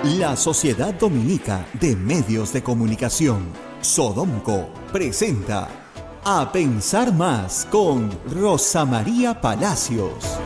La Sociedad Dominica de Medios de Comunicación, Sodomco, presenta A Pensar Más con Rosa María Palacios.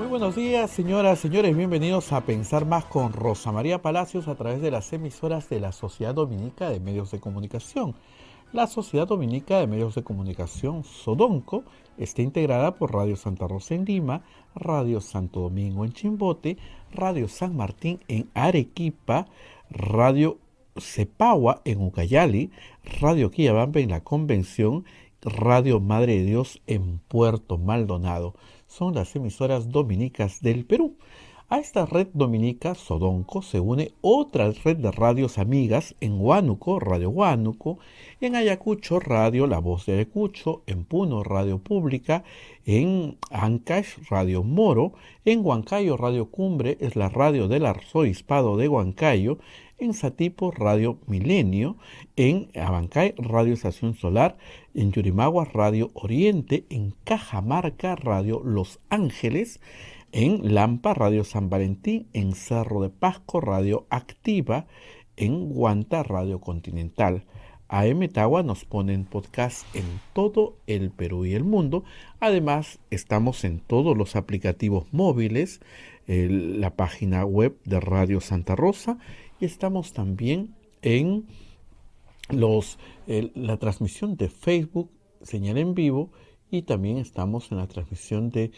Buenos días, señoras, señores, bienvenidos a Pensar Más con Rosa María Palacios a través de las emisoras de la Sociedad Dominica de Medios de Comunicación. La Sociedad Dominica de Medios de Comunicación, Sodomco, está integrada por Radio Santa Rosa en Lima, Radio Santo Domingo en Chimbote, Radio San Martín en Arequipa, Radio Cepagua en Ucayali, Radio Quillabamba en La Convención, Radio Madre de Dios en Puerto Maldonado. Son las emisoras dominicas del Perú. A esta red dominica, Sodomco, se une otra red de radios amigas en Huánuco, Radio Huánuco, en Ayacucho, Radio La Voz de Ayacucho, en Puno, Radio Pública, en Ancash, Radio Moro, en Huancayo, Radio Cumbre, es la radio del arzobispado de Huancayo, en Satipo, Radio Milenio, en Abancay, Radio Estación Solar, en Yurimaguas, Radio Oriente, en Cajamarca, Radio Los Ángeles, en Lampa, Radio San Valentín, en Cerro de Pasco, Radio Activa, en Huanta, Radio Continental. AM Tagua nos pone en podcast en todo el Perú y el mundo. Además, estamos en todos los aplicativos móviles, la página web de Radio Santa Rosa, y estamos también en la transmisión de Facebook, señal en vivo, y también estamos en la transmisión de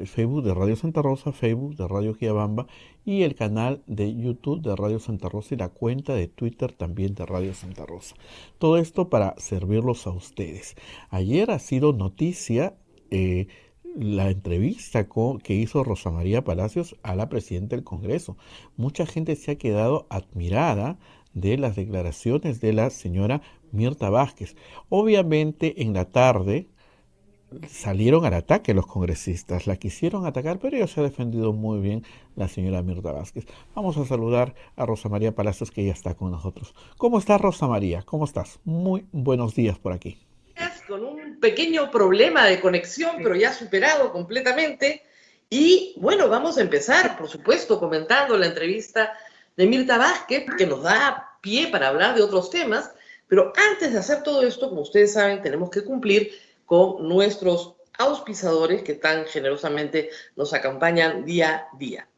Facebook de Radio Santa Rosa, Facebook de Radio Quillabamba y el canal de YouTube de Radio Santa Rosa y la cuenta de Twitter también de Radio Santa Rosa. Todo esto para servirlos a ustedes. Ayer ha sido noticia la entrevista que hizo Rosa María Palacios a la presidenta del Congreso. Mucha gente se ha quedado admirada de las declaraciones de la señora Mirta Vázquez. Obviamente en la tarde salieron al ataque los congresistas, la quisieron atacar, pero ella se ha defendido muy bien la señora Mirta Vázquez. Vamos a saludar a Rosa María Palacios, que ya está con nosotros. ¿Cómo está, Rosa María? ¿Cómo estás? Muy buenos días por aquí. Con un pequeño problema de conexión, pero ya superado completamente. Y bueno, vamos a empezar, por supuesto, comentando la entrevista de Mirta Vázquez, que nos da pie para hablar de otros temas. Pero antes de hacer todo esto, como ustedes saben, tenemos que cumplir con nuestros auspiciadores que tan generosamente nos acompañan día a día.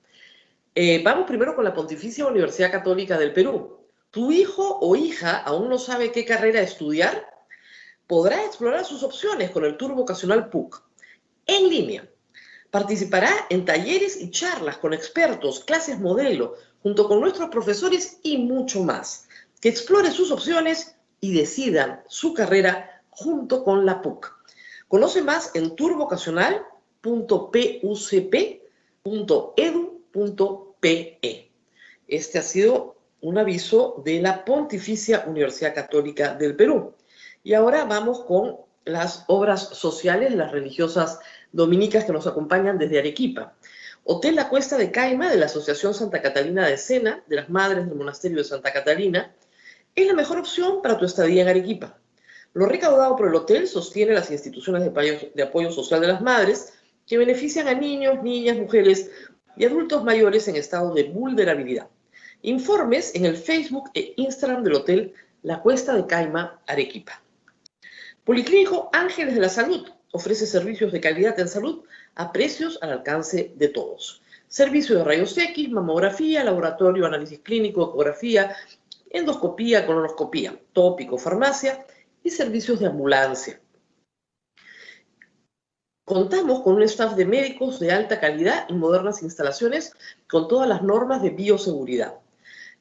Vamos primero con la Pontificia Universidad Católica del Perú. ¿Tu hijo o hija aún no sabe qué carrera estudiar? Podrá explorar sus opciones con el Tour Vocacional PUC en línea. Participará en talleres y charlas con expertos, clases modelo, junto con nuestros profesores y mucho más. Que explore sus opciones y decidan su carrera junto con la PUC. Conoce más en tourvocacional.pucp.edu.pe. Este ha sido un aviso de la Pontificia Universidad Católica del Perú. Y ahora vamos con las obras sociales, las religiosas dominicas que nos acompañan desde Arequipa. Hotel La Cuesta de Caima, de la Asociación Santa Catalina de Sena, de las Madres del Monasterio de Santa Catalina, es la mejor opción para tu estadía en Arequipa. Lo recaudado por el hotel sostiene las instituciones de apoyo social de las madres que benefician a niños, niñas, mujeres y adultos mayores en estado de vulnerabilidad. Informes en el Facebook e Instagram del Hotel La Cuesta de Caima, Arequipa. Policlínico Ángeles de la Salud ofrece servicios de calidad en salud a precios al alcance de todos. Servicio de rayos X, mamografía, laboratorio, análisis clínico, ecografía, endoscopía, colonoscopía, tópico, farmacia y servicios de ambulancia. Contamos con un staff de médicos de alta calidad y modernas instalaciones con todas las normas de bioseguridad.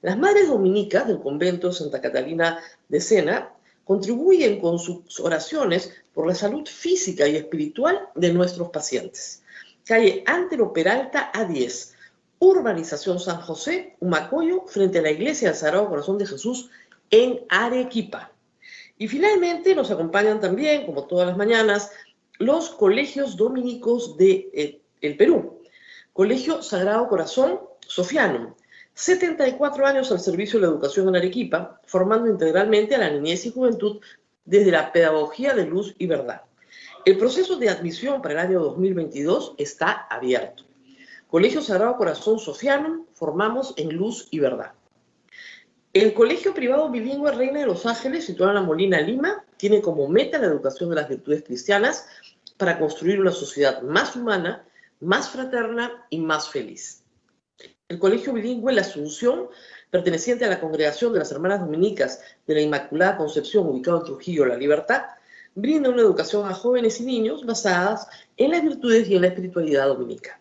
Las madres dominicas del convento de Santa Catalina de Sena contribuyen con sus oraciones por la salud física y espiritual de nuestros pacientes. Calle Antero Peralta A10, Urbanización San José, Humacoyo, frente a la Iglesia del Sagrado Corazón de Jesús en Arequipa. Y finalmente nos acompañan también, como todas las mañanas, los colegios dominicos de el Perú. Colegio Sagrado Corazón Sofianum, 74 años al servicio de la educación en Arequipa, formando integralmente a la niñez y juventud desde la pedagogía de luz y verdad. El proceso de admisión para el año 2022 está abierto. Colegio Sagrado Corazón Sofianum, formamos en luz y verdad. El Colegio Privado Bilingüe Reina de los Ángeles, situado en La Molina, Lima, tiene como meta la educación de las virtudes cristianas para construir una sociedad más humana, más fraterna y más feliz. El Colegio Bilingüe La Asunción, perteneciente a la Congregación de las Hermanas Dominicas de la Inmaculada Concepción, ubicado en Trujillo, La Libertad, brinda una educación a jóvenes y niños basadas en las virtudes y en la espiritualidad dominica.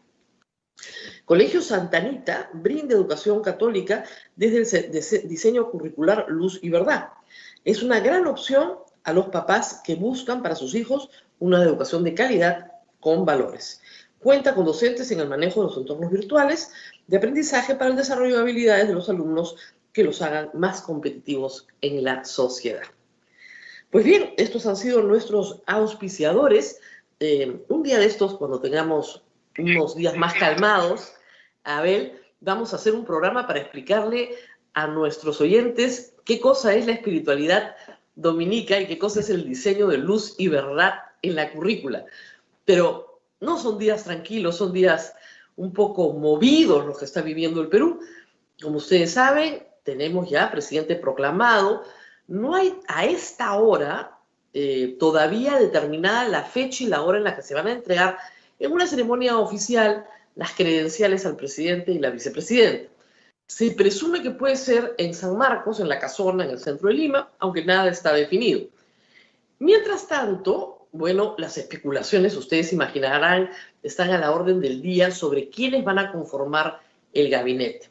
Colegio Santa Anita brinda educación católica desde el diseño curricular Luz y Verdad. Es una gran opción a los papás que buscan para sus hijos una educación de calidad con valores. Cuenta con docentes en el manejo de los entornos virtuales de aprendizaje para el desarrollo de habilidades de los alumnos que los hagan más competitivos en la sociedad. Pues bien, estos han sido nuestros auspiciadores. Un día de estos, cuando tengamos unos días más calmados, Abel, vamos a hacer un programa para explicarle a nuestros oyentes qué cosa es la espiritualidad dominica y qué cosa es el diseño de luz y verdad en la currícula. Pero no son días tranquilos, son días un poco movidos los que está viviendo el Perú. Como ustedes saben, tenemos ya presidente proclamado. No hay a esta hora todavía determinada la fecha y la hora en la que se van a entregar en una ceremonia oficial las credenciales al presidente y la vicepresidenta. Se presume que puede ser en San Marcos, en la Casona, en el centro de Lima, aunque nada está definido. Mientras tanto, bueno, las especulaciones, ustedes imaginarán, están a la orden del día sobre quiénes van a conformar el gabinete.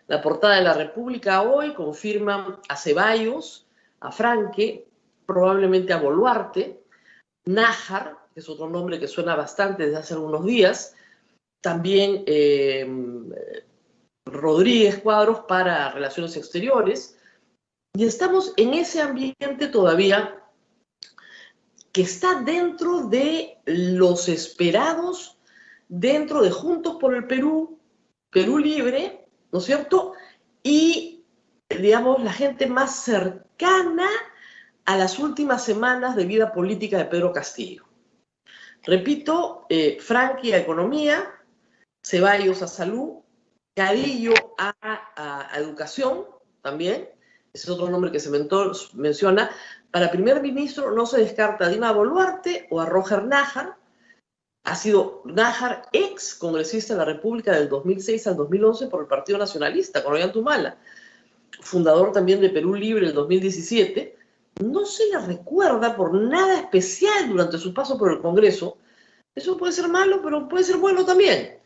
La portada de La República hoy confirma a Ceballos, a Franque, probablemente a Boluarte, Nájar, que es otro nombre que suena bastante desde hace algunos días, también Rodríguez Cuadros para Relaciones Exteriores, y estamos en ese ambiente todavía que está dentro de los esperados, dentro de Juntos por el Perú, Perú Libre, ¿no es cierto? Y, digamos, la gente más cercana a las últimas semanas de vida política de Pedro Castillo. Repito, Franqui a Economía, Ceballos a Salud, Cadillo a Educación también, ese es otro nombre que se menciona. Para primer ministro no se descarta a Dina Boluarte o a Roger Nájar. Ha sido Nájar ex congresista de la República del 2006 al 2011 por el Partido Nacionalista, con Ollanta, fundador también de Perú Libre el 2017. No se le recuerda por nada especial durante su paso por el Congreso. Eso puede ser malo, pero puede ser bueno también.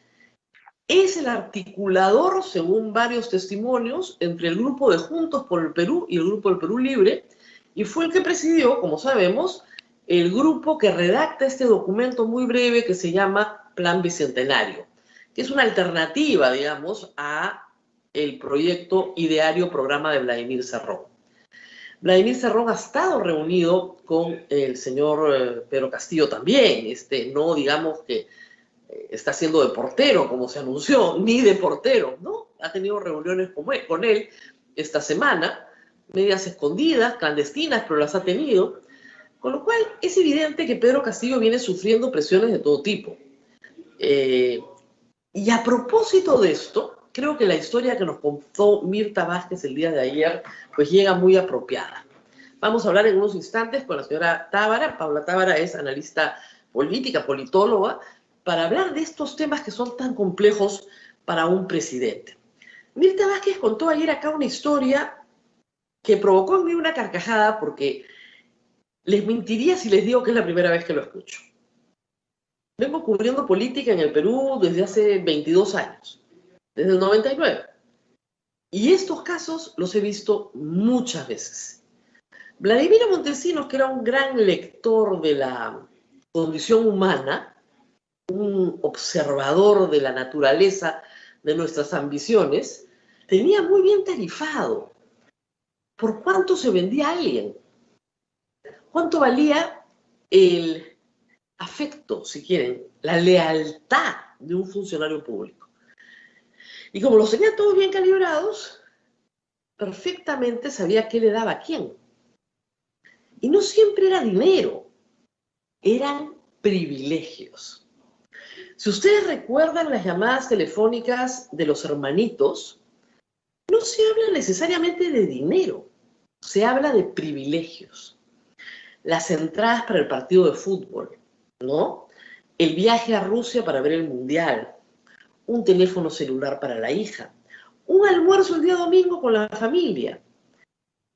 Es el articulador, según varios testimonios, entre el grupo de Juntos por el Perú y el grupo del Perú Libre, y fue el que presidió, como sabemos, el grupo que redacta este documento muy breve que se llama Plan Bicentenario, que es una alternativa, digamos, a el proyecto ideario programa de Vladimir Cerrón. Vladimir Cerrón ha estado reunido con el señor Pedro Castillo también, no digamos que está haciendo de portero, como se anunció, ni de portero, ¿no? Ha tenido reuniones con él esta semana, medias escondidas, clandestinas, pero las ha tenido, con lo cual es evidente que Pedro Castillo viene sufriendo presiones de todo tipo. Y a propósito de esto, creo que la historia que nos contó Mirta Vázquez el día de ayer, pues llega muy apropiada. Vamos a hablar en unos instantes con la señora Tábara. Paula Tábara es analista política, politóloga, para hablar de estos temas que son tan complejos para un presidente. Mirta Vázquez contó ayer acá una historia que provocó en mí una carcajada porque les mentiría si les digo que es la primera vez que lo escucho. Vengo cubriendo política en el Perú desde hace 22 años, desde el 99. Y estos casos los he visto muchas veces. Vladimiro Montesinos, que era un gran lector de la condición humana, un observador de la naturaleza, de nuestras ambiciones, tenía muy bien tarifado por cuánto se vendía alguien, cuánto valía el afecto, si quieren, la lealtad de un funcionario público. Y como los tenía todos bien calibrados, perfectamente sabía qué le daba a quién. Y no siempre era dinero, eran privilegios. Si ustedes recuerdan las llamadas telefónicas de los hermanitos, no se habla necesariamente de dinero, se habla de privilegios. Las entradas para el partido de fútbol, ¿no? El viaje a Rusia para ver el mundial, un teléfono celular para la hija, un almuerzo el día domingo con la familia.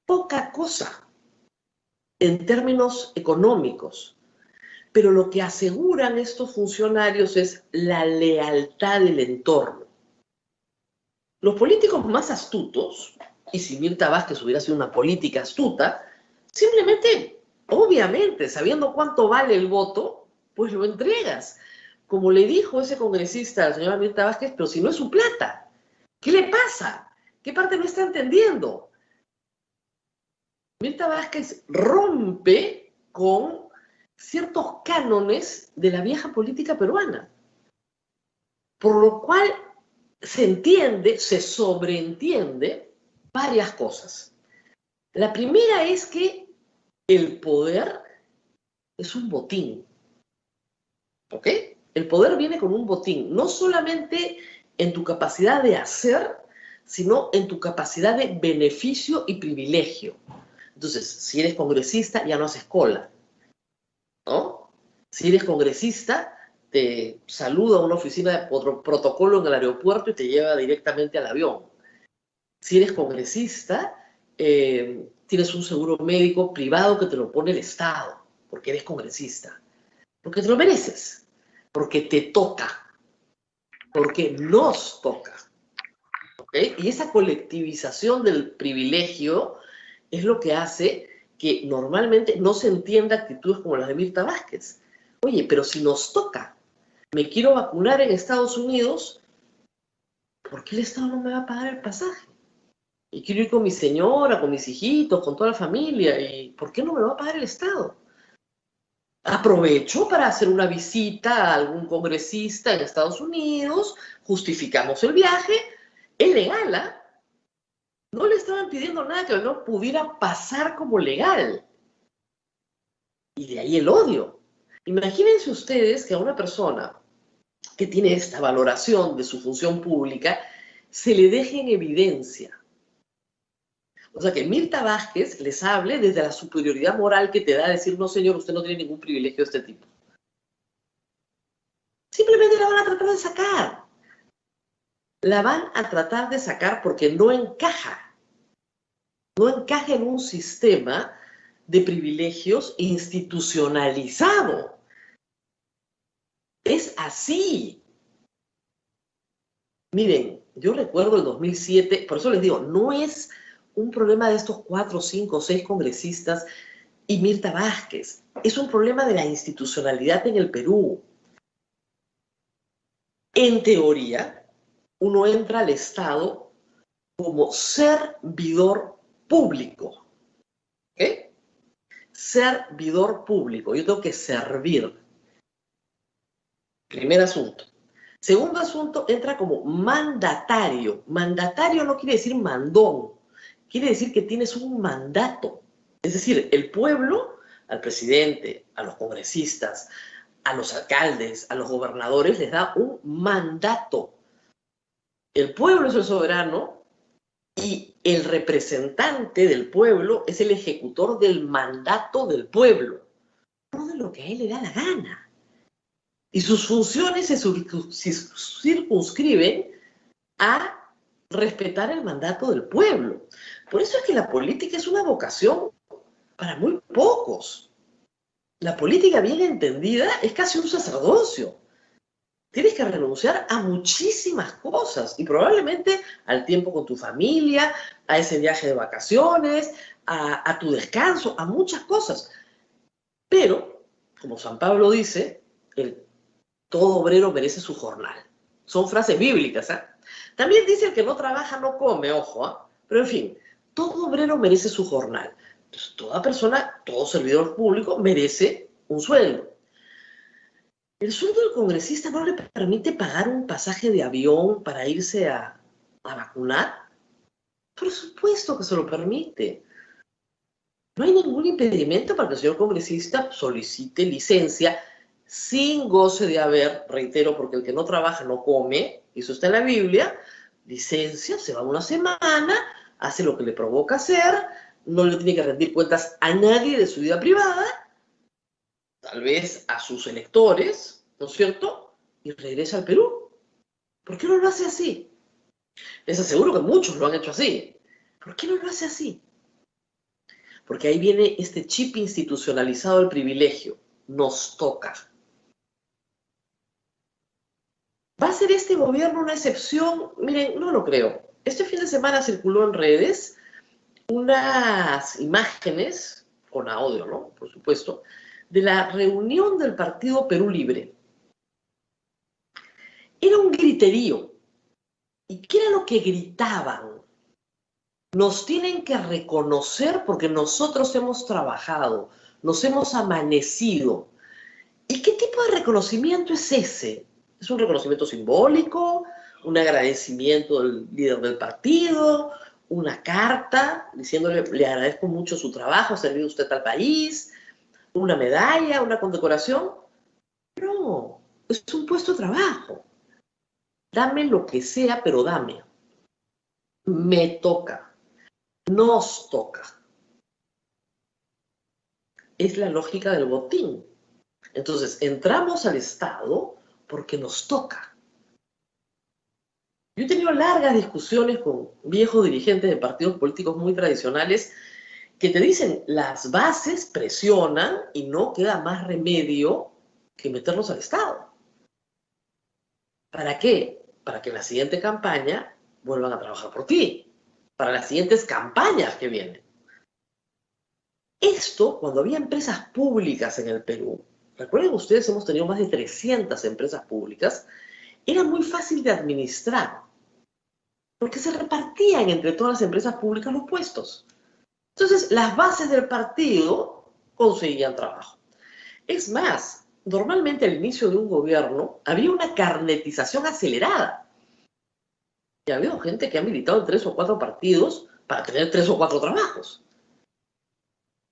Poca cosa en términos económicos, pero lo que aseguran estos funcionarios es la lealtad del entorno. Los políticos más astutos, y si Mirta Vázquez hubiera sido una política astuta, simplemente, obviamente, sabiendo cuánto vale el voto, pues lo entregas. Como le dijo ese congresista a la señora Mirta Vázquez, pero si no es su plata, ¿qué le pasa? ¿Qué parte no está entendiendo? Mirta Vázquez rompe con ciertos cánones de la vieja política peruana, por lo cual se entiende, se sobreentiende varias cosas. La primera es que el poder es un botín, ¿ok? El poder viene con un botín, no solamente en tu capacidad de hacer, sino en tu capacidad de beneficio y privilegio. Entonces, si eres congresista, ya no haces cola, ¿no? Si eres congresista, te saluda a una oficina de protocolo en el aeropuerto y te lleva directamente al avión. Si eres congresista, tienes un seguro médico privado que te lo pone el Estado, porque eres congresista. Porque te lo mereces, porque te toca, porque nos toca. ¿Okay? Y esa colectivización del privilegio es lo que hace que normalmente no se entienda actitudes como las de Mirta Vázquez. Oye, pero si nos toca, me quiero vacunar en Estados Unidos, ¿por qué el Estado no me va a pagar el pasaje? Y quiero ir con mi señora, con mis hijitos, con toda la familia, ¿y por qué no me va a pagar el Estado? Aprovecho para hacer una visita a algún congresista en Estados Unidos, justificamos el viaje, es legal, ¿ah? No le estaban pidiendo nada que no pudiera pasar como legal. Y de ahí el odio. Imagínense ustedes que a una persona que tiene esta valoración de su función pública se le deje en evidencia. O sea, que Mirta Vázquez les hable desde la superioridad moral que te da decir, no señor, usted no tiene ningún privilegio de este tipo. Simplemente la van a tratar de sacar. La van a tratar de sacar porque no encaja. No encaja en un sistema de privilegios institucionalizado. Es así. Miren, yo recuerdo el 2007, por eso les digo, no es un problema de estos 4, 5, 6 congresistas y Mirta Vázquez. Es un problema de la institucionalidad en el Perú. En teoría, uno entra al Estado como servidor público. ¿Ok? Servidor público. Yo tengo que servir. Primer asunto. Segundo asunto, entra como mandatario. Mandatario no quiere decir mandón. Quiere decir que tienes un mandato. Es decir, el pueblo, al presidente, a los congresistas, a los alcaldes, a los gobernadores, les da un mandato. El pueblo es el soberano y el representante del pueblo es el ejecutor del mandato del pueblo. No de lo que a él le da la gana. Y sus funciones se circunscriben a respetar el mandato del pueblo. Por eso es que la política es una vocación para muy pocos. La política bien entendida es casi un sacerdocio. tienes que renunciar a muchísimas cosas y probablemente al tiempo con tu familia, a ese viaje de vacaciones, a tu descanso, a muchas cosas. Pero, como San Pablo dice, todo obrero merece su jornal. Son frases bíblicas, ¿eh? También dice el que no trabaja no come, ojo, ¿eh? Pero en fin, todo obrero merece su jornal. Entonces, toda persona, todo servidor público merece un sueldo. ¿El sueldo del congresista no le permite pagar un pasaje de avión para irse a vacunar? Por supuesto que se lo permite. No hay ningún impedimento para que el señor congresista solicite licencia sin goce de haber, reitero, porque el que no trabaja no come, eso está en la Biblia, licencia, se va una semana, hace lo que le provoca hacer, no le tiene que rendir cuentas a nadie de su vida privada, tal vez a sus electores, ¿no es cierto? Y regresa al Perú. ¿Por qué no lo hace así? Les aseguro que muchos lo han hecho así. ¿Por qué no lo hace así? Porque ahí viene este chip institucionalizado del privilegio. Nos toca. ¿Va a ser este gobierno una excepción? Miren, no lo creo. Este fin de semana circuló en redes unas imágenes, con audio, ¿no? Por supuesto, de la reunión del Partido Perú Libre. Era un griterío. ¿Y qué era lo que gritaban? Nos tienen que reconocer porque nosotros hemos trabajado, nos hemos amanecido. ¿Y qué tipo de reconocimiento es ese? ¿Es un reconocimiento simbólico? ¿Un agradecimiento del líder del partido? ¿Una carta diciéndole le agradezco mucho su trabajo, ha servido usted al país? ¿Una medalla? ¿Una condecoración? No, es un puesto de trabajo. Dame lo que sea, pero dame. Me toca. Nos toca. Es la lógica del botín. Entonces, entramos al Estado porque nos toca. Yo he tenido largas discusiones con viejos dirigentes de partidos políticos muy tradicionales que te dicen, las bases presionan y no queda más remedio que meternos al Estado. ¿Para qué? Para que en la siguiente campaña vuelvan a trabajar por ti. Para las siguientes campañas que vienen. Esto, cuando había empresas públicas en el Perú, recuerden ustedes, hemos tenido más de 300 empresas públicas, era muy fácil de administrar, porque se repartían entre todas las empresas públicas los puestos. Entonces, las bases del partido conseguían trabajo. Es más, normalmente al inicio de un gobierno había una carnetización acelerada. Y ha habido gente que ha militado en 3 o 4 partidos para tener 3 o 4 trabajos.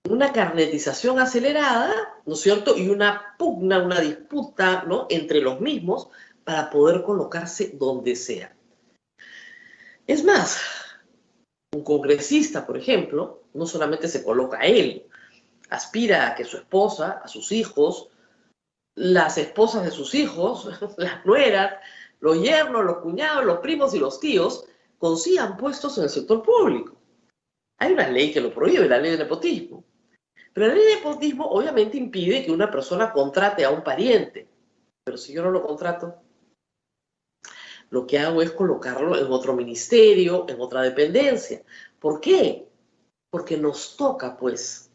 Una carnetización acelerada, ¿no es cierto? Y una pugna, una disputa, ¿no?, entre los mismos para poder colocarse donde sea. Es más, un congresista, por ejemplo, no solamente se coloca a él, aspira a que su esposa, a sus hijos, las esposas de sus hijos, las nueras, los yernos, los cuñados, los primos y los tíos consigan puestos en el sector público. Hay una ley que lo prohíbe, la ley del nepotismo. Pero la ley de nepotismo obviamente impide que una persona contrate a un pariente. Pero si yo no lo contrato, lo que hago es colocarlo en otro ministerio, en otra dependencia. ¿Por qué? Porque nos toca, pues.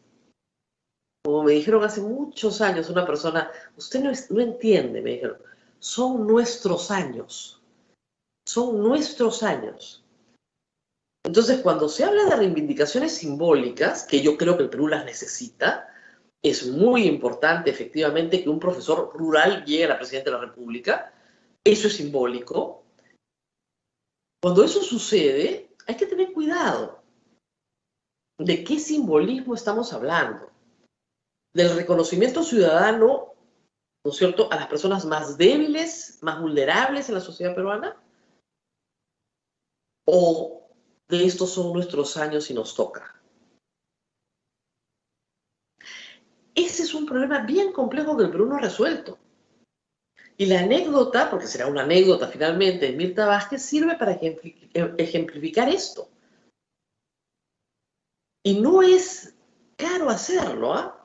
Como me dijeron hace muchos años una persona, usted no entiende, me dijeron, son nuestros años. Son nuestros años. Entonces, cuando se habla de reivindicaciones simbólicas, que yo creo que el Perú las necesita, es muy importante efectivamente que un profesor rural llegue a la presidencia de la República, eso es simbólico. Cuando eso sucede, hay que tener cuidado. ¿De qué simbolismo estamos hablando? ¿Del reconocimiento ciudadano, ¿no es cierto?, a las personas más débiles, más vulnerables en la sociedad peruana? ¿O de estos son nuestros años y nos toca? Ese es un problema bien complejo que el Perú no ha resuelto. Y la anécdota, porque será una anécdota finalmente, de Mirta Vázquez, sirve para ejemplificar esto. Y no es caro hacerlo, ¿ah?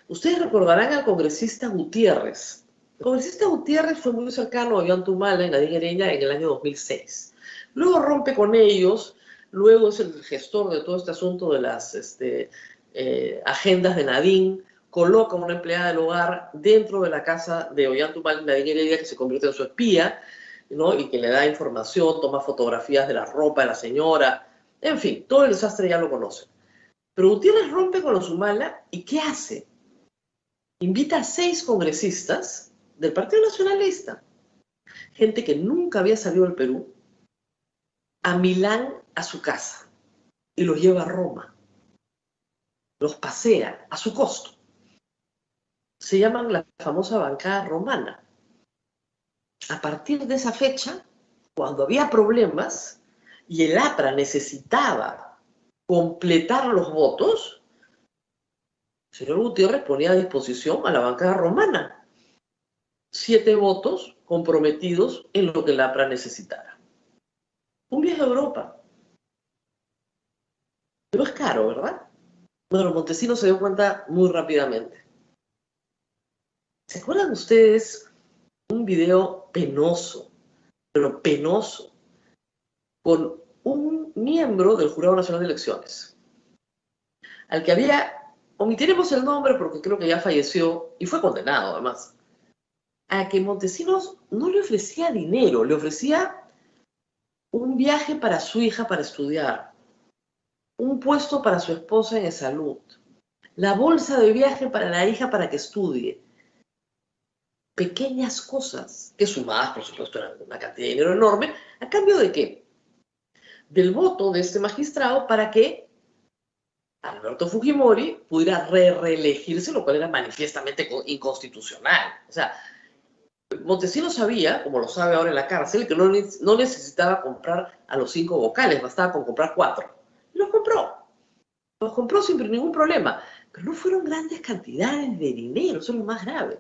Ustedes recordarán al congresista Gutiérrez, El congresista Gutiérrez fue muy cercano a Ollanta Humala y Nadine Heredia en el año 2006. Luego rompe con ellos, luego es el gestor de todo este asunto de las agendas de Nadine, coloca a una empleada del hogar dentro de la casa de Ollanta Humala y Nadine Heredia, que se convierte en su espía, ¿no? Y que le da información, toma fotografías de la ropa de la señora, en fin, todo el desastre ya lo conocen. Pero Gutiérrez rompe con los Humala y ¿qué hace? Invita a 6 congresistas del Partido Nacionalista, gente que nunca había salido del Perú, a Milán a su casa y los lleva a Roma. Los pasea a su costo. Se llaman la famosa bancada romana. A partir de esa fecha, cuando había problemas y el APRA necesitaba completar los votos, el señor Gutiérrez ponía a disposición a la bancada romana 7 votos comprometidos en lo que el APRA necesitara. Un viaje a Europa. Pero es caro, ¿verdad? Bueno, Montesinos se dio cuenta muy rápidamente. ¿Se acuerdan ustedes un video penoso, pero penoso, con un miembro del Jurado Nacional de Elecciones, al que omitiremos el nombre porque creo que ya falleció y fue condenado además, a que Montesinos no le ofrecía dinero, le ofrecía un viaje para su hija para estudiar, un puesto para su esposa en salud, la bolsa de viaje para la hija para que estudie? Pequeñas cosas, que sumadas, por supuesto, eran una cantidad de dinero enorme, ¿a cambio de qué? Del voto de este magistrado para que Alberto Fujimori pudiera reelegirse, lo cual era manifiestamente inconstitucional. O sea, Montesinos sabía, como lo sabe ahora en la cárcel, que no necesitaba comprar a los 5 vocales, bastaba con comprar 4. Y los compró. Los compró sin ningún problema. Pero no fueron grandes cantidades de dinero, eso es lo más grave.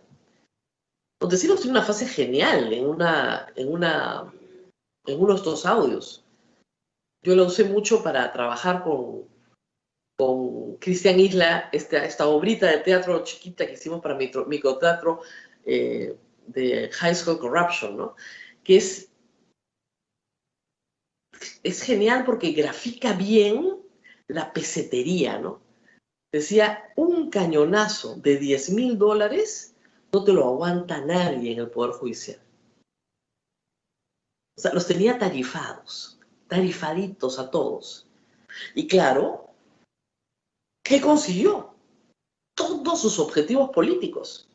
Montesinos tiene una frase genial en uno de estos audios. Yo la usé mucho para trabajar con Cristian Isla, esta obrita de teatro chiquita que hicimos para microteatro de High School Corruption, ¿no? Que es genial porque grafica bien la pesetería, ¿no? Decía, un cañonazo de $10,000 no te lo aguanta nadie en el Poder Judicial. O sea, los tenía tarifaditos a todos. Y claro, ¿qué consiguió? Todos sus objetivos políticos.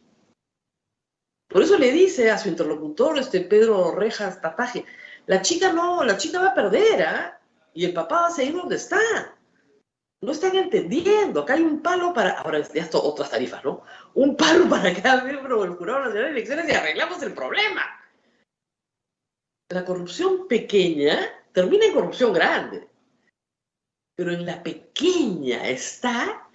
Por eso le dice a su interlocutor, Pedro Rejas Tataje, la chica va a perder, ¿ah? Y el papá va a seguir donde está. No están entendiendo. Acá hay un palo para... Ahora ya esto, otras tarifas, ¿no? Un palo para cada miembro del Jurado Nacional de Elecciones y arreglamos el problema. La corrupción pequeña termina en corrupción grande. Pero en la pequeña está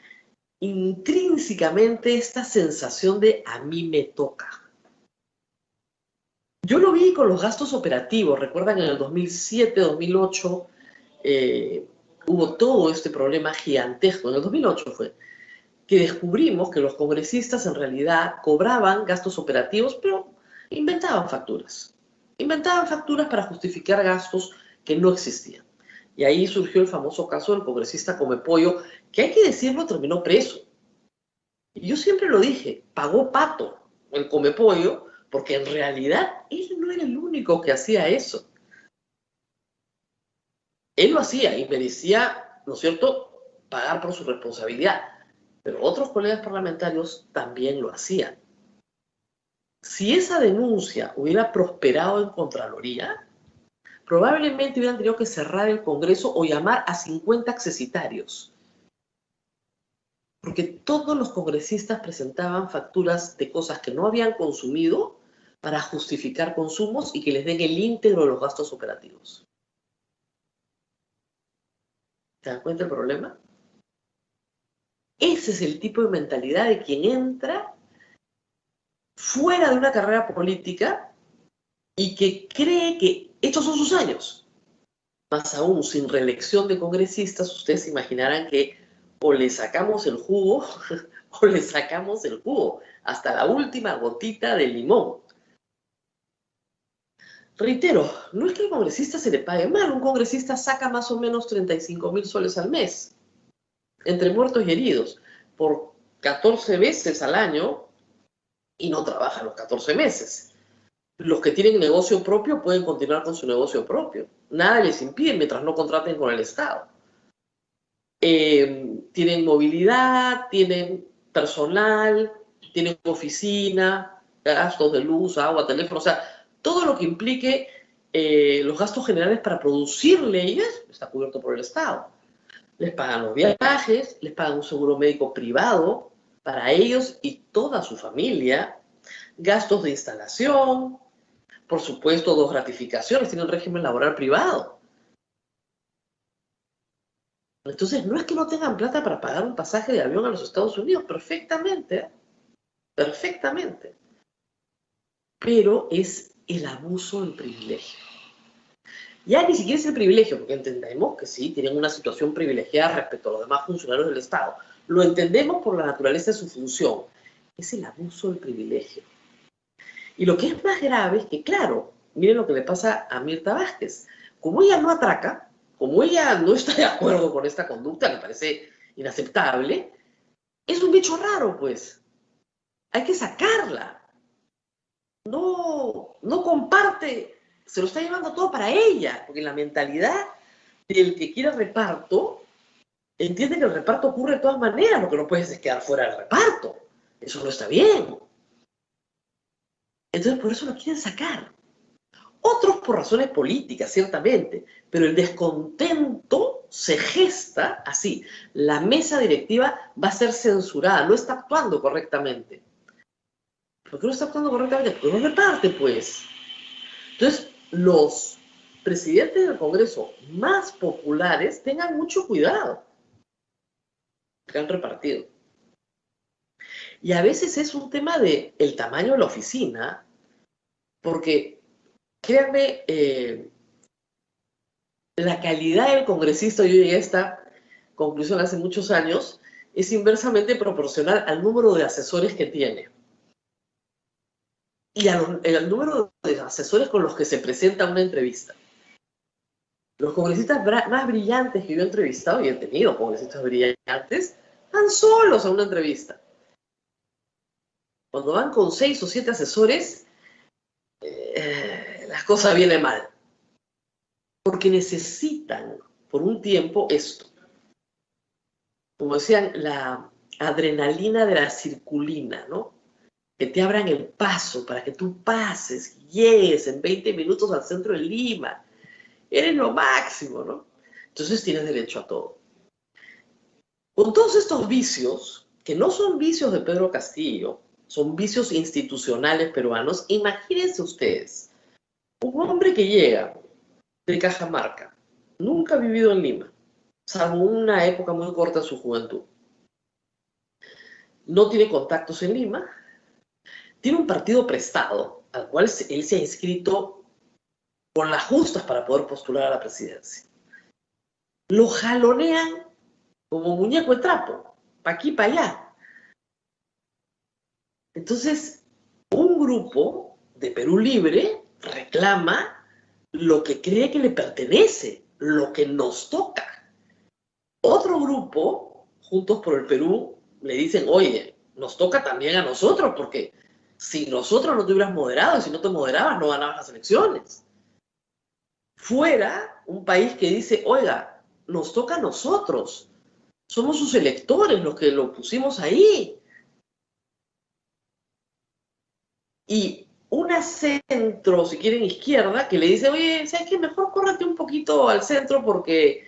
intrínsecamente esta sensación de a mí me toca. Yo lo vi con los gastos operativos. Recuerdan en el 2007, 2008... hubo todo este problema gigantesco, en el 2008 fue, que descubrimos que los congresistas en realidad cobraban gastos operativos, pero inventaban facturas. Inventaban facturas para justificar gastos que no existían. Y ahí surgió el famoso caso del congresista Comepollo, que hay que decirlo, terminó preso. Y yo siempre lo dije, pagó pato el Comepollo, porque en realidad él no era el único que hacía eso. Él lo hacía y merecía, ¿no es cierto?, pagar por su responsabilidad. Pero otros colegas parlamentarios también lo hacían. Si esa denuncia hubiera prosperado en Contraloría, probablemente hubieran tenido que cerrar el Congreso o llamar a 50 accesitarios. Porque todos los congresistas presentaban facturas de cosas que no habían consumido para justificar consumos y que les den el íntegro de los gastos operativos. ¿Se dan cuenta del problema? Ese es el tipo de mentalidad de quien entra fuera de una carrera política y que cree que estos son sus años. Más aún, sin reelección de congresistas, ustedes se imaginarán que o le sacamos el jugo o le sacamos el jugo, hasta la última gotita de limón. Reitero, no es que al congresista se le pague mal, un congresista saca más o menos 35.000 soles al mes, entre muertos y heridos, por 14 veces al año, y no trabaja los 14 meses. Los que tienen negocio propio pueden continuar con su negocio propio. Nada les impide mientras no contraten con el Estado. Tienen movilidad, tienen personal, tienen oficina, gastos de luz, agua, teléfono, o sea, todo lo que implique los gastos generales para producir leyes está cubierto por el Estado. Les pagan los viajes, les pagan un seguro médico privado para ellos y toda su familia, gastos de instalación, por supuesto, 2 gratificaciones, tienen régimen laboral privado. Entonces, no es que no tengan plata para pagar un pasaje de avión a los Estados Unidos, perfectamente, perfectamente. Pero es el abuso del privilegio. Ya ni siquiera es el privilegio, porque entendemos que sí, tienen una situación privilegiada respecto a los demás funcionarios del Estado. Lo entendemos por la naturaleza de su función. Es el abuso del privilegio. Y lo que es más grave es que, claro, miren lo que le pasa a Mirta Vázquez. Como ella no atraca, como ella no está de acuerdo con esta conducta, que parece inaceptable, es un bicho raro, pues. Hay que sacarla. No comparte, se lo está llevando todo para ella, porque la mentalidad del que quiere reparto entiende que el reparto ocurre de todas maneras, lo que no puedes es quedar fuera del reparto. Eso no está bien. Entonces, por eso lo quieren sacar. Otros por razones políticas, ciertamente, pero el descontento se gesta así. La mesa directiva va a ser censurada, no está actuando correctamente. ¿Por qué no está actuando correctamente? Porque no reparte, pues. Entonces, los presidentes del Congreso más populares tengan mucho cuidado que han repartido. Y a veces es un tema de el tamaño de la oficina, porque, créanme, la calidad del congresista, yo llegué a esta conclusión hace muchos años, es inversamente proporcional al número de asesores que tiene. Y al número de asesores con los que se presenta una entrevista. Los congresistas más brillantes que yo he entrevistado, y he tenido congresistas brillantes, van solos a una entrevista. Cuando van con 6 o 7 asesores, las cosas vienen mal. Porque necesitan, por un tiempo, esto. Como decían, la adrenalina de la circulina, ¿no? Que te abran el paso para que tú pases, llegues en 20 minutos al centro de Lima. Eres lo máximo, ¿no? Entonces tienes derecho a todo. Con todos estos vicios, que no son vicios de Pedro Castillo, son vicios institucionales peruanos, imagínense ustedes, un hombre que llega de Cajamarca, nunca ha vivido en Lima, salvo una época muy corta de su juventud. No tiene contactos en Lima, tiene un partido prestado, al cual él se ha inscrito con las justas para poder postular a la presidencia. Lo jalonean como muñeco de trapo, pa' aquí, pa' allá. Entonces, un grupo de Perú Libre reclama lo que cree que le pertenece, lo que nos toca. Otro grupo, Juntos por el Perú, le dicen, oye, nos toca también a nosotros, porque si nosotros no te hubieras moderado, y si no te moderabas, no ganabas las elecciones. Fuera, un país que dice, oiga, nos toca a nosotros. Somos sus electores los que lo pusimos ahí. Y una centro, si quieren izquierda, que le dice, oye, ¿sabes qué? Mejor córrate un poquito al centro porque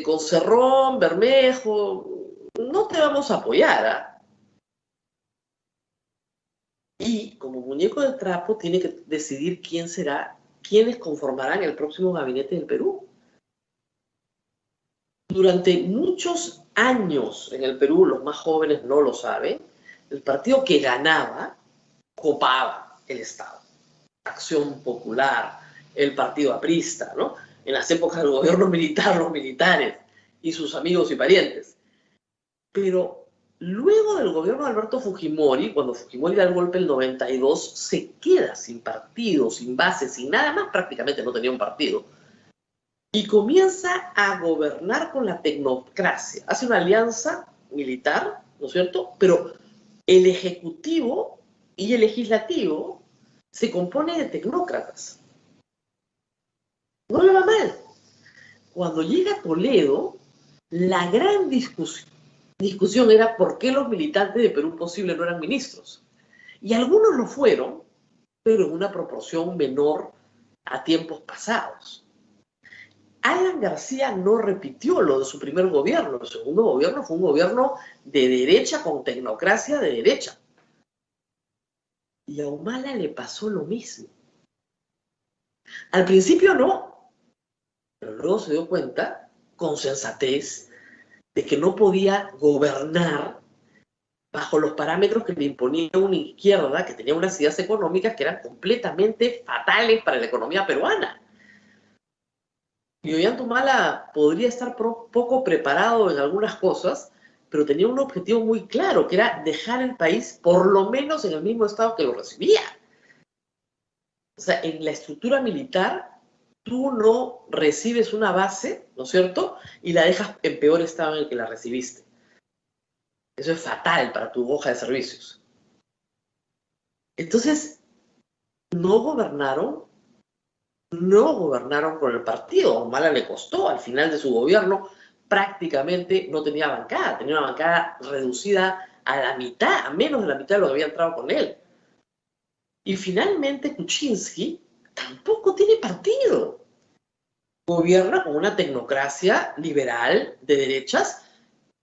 con Cerrón, Bermejo, no te vamos a apoyar, ¿ah? Y como muñeco de trapo tiene que decidir quiénes conformarán el próximo gabinete del Perú. Durante muchos años en el Perú, los más jóvenes no lo saben, el partido que ganaba copaba el Estado. Acción Popular, el partido aprista, ¿no? En las épocas del gobierno militar, los militares y sus amigos y parientes. Pero luego del gobierno de Alberto Fujimori, cuando Fujimori da el golpe en el 92, se queda sin partido, sin base, sin nada más, prácticamente no tenía un partido. Y comienza a gobernar con la tecnocracia. Hace una alianza militar, ¿no es cierto? Pero el ejecutivo y el legislativo se compone de tecnócratas. No le va mal. Cuando llega Toledo, la gran discusión era por qué los militantes de Perú Posible no eran ministros. Y algunos lo fueron, pero en una proporción menor a tiempos pasados. Alan García no repitió lo de su primer gobierno. El segundo gobierno fue un gobierno de derecha con tecnocracia de derecha. Y a Humala le pasó lo mismo. Al principio no, pero luego se dio cuenta, con sensatez, de que no podía gobernar bajo los parámetros que le imponía una izquierda que tenía unas ideas económicas que eran completamente fatales para la economía peruana. Y Ollanta Humala podría estar poco preparado en algunas cosas, pero tenía un objetivo muy claro, que era dejar el país por lo menos en el mismo estado que lo recibía. O sea, en la estructura militar, tú no recibes una base, ¿no es cierto?, y la dejas en peor estado en el que la recibiste. Eso es fatal para tu hoja de servicios. Entonces, no gobernaron con el partido. A Humala le costó, al final de su gobierno prácticamente no tenía bancada, tenía una bancada reducida a la mitad, a menos de la mitad de lo que había entrado con él. Y finalmente Kuczynski tampoco tiene partido. Gobierna con una tecnocracia liberal de derechas,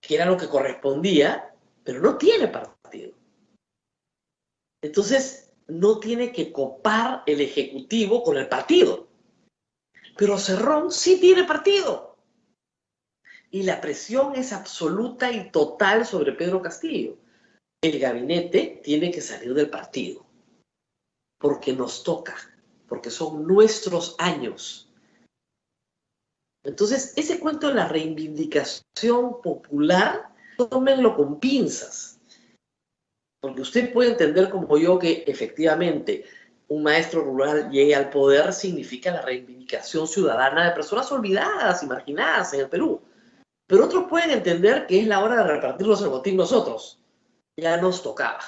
que era lo que correspondía, pero no tiene partido. Entonces, no tiene que copar el Ejecutivo con el partido. Pero Cerrón sí tiene partido. Y la presión es absoluta y total sobre Pedro Castillo. El gabinete tiene que salir del partido. Porque nos toca. Porque son nuestros años. Entonces, ese cuento de la reivindicación popular, tómenlo con pinzas. Porque usted puede entender como yo que efectivamente un maestro rural llegue al poder significa la reivindicación ciudadana de personas olvidadas y marginadas en el Perú. Pero otros pueden entender que es la hora de repartirnos el botín nosotros. Ya nos tocaba.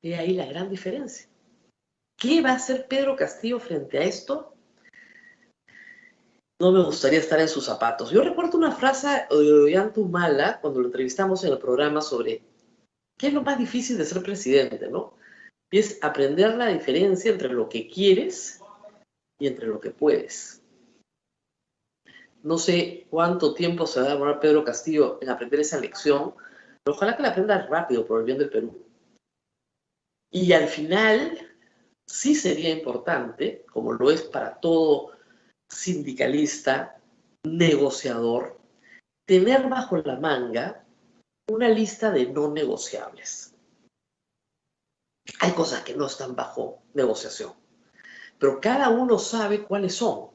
Y ahí la gran diferencia. ¿Qué va a hacer Pedro Castillo frente a esto? No me gustaría estar en sus zapatos. Yo recuerdo una frase de Ollanta Humala cuando lo entrevistamos en el programa sobre qué es lo más difícil de ser presidente, ¿no? Y es aprender la diferencia entre lo que quieres y entre lo que puedes. No sé cuánto tiempo se va a demorar Pedro Castillo en aprender esa lección, pero ojalá que la aprenda rápido por el bien del Perú. Y al final, sí sería importante, como lo es para todo sindicalista, negociador, tener bajo la manga una lista de no negociables. Hay cosas que no están bajo negociación, pero cada uno sabe cuáles son.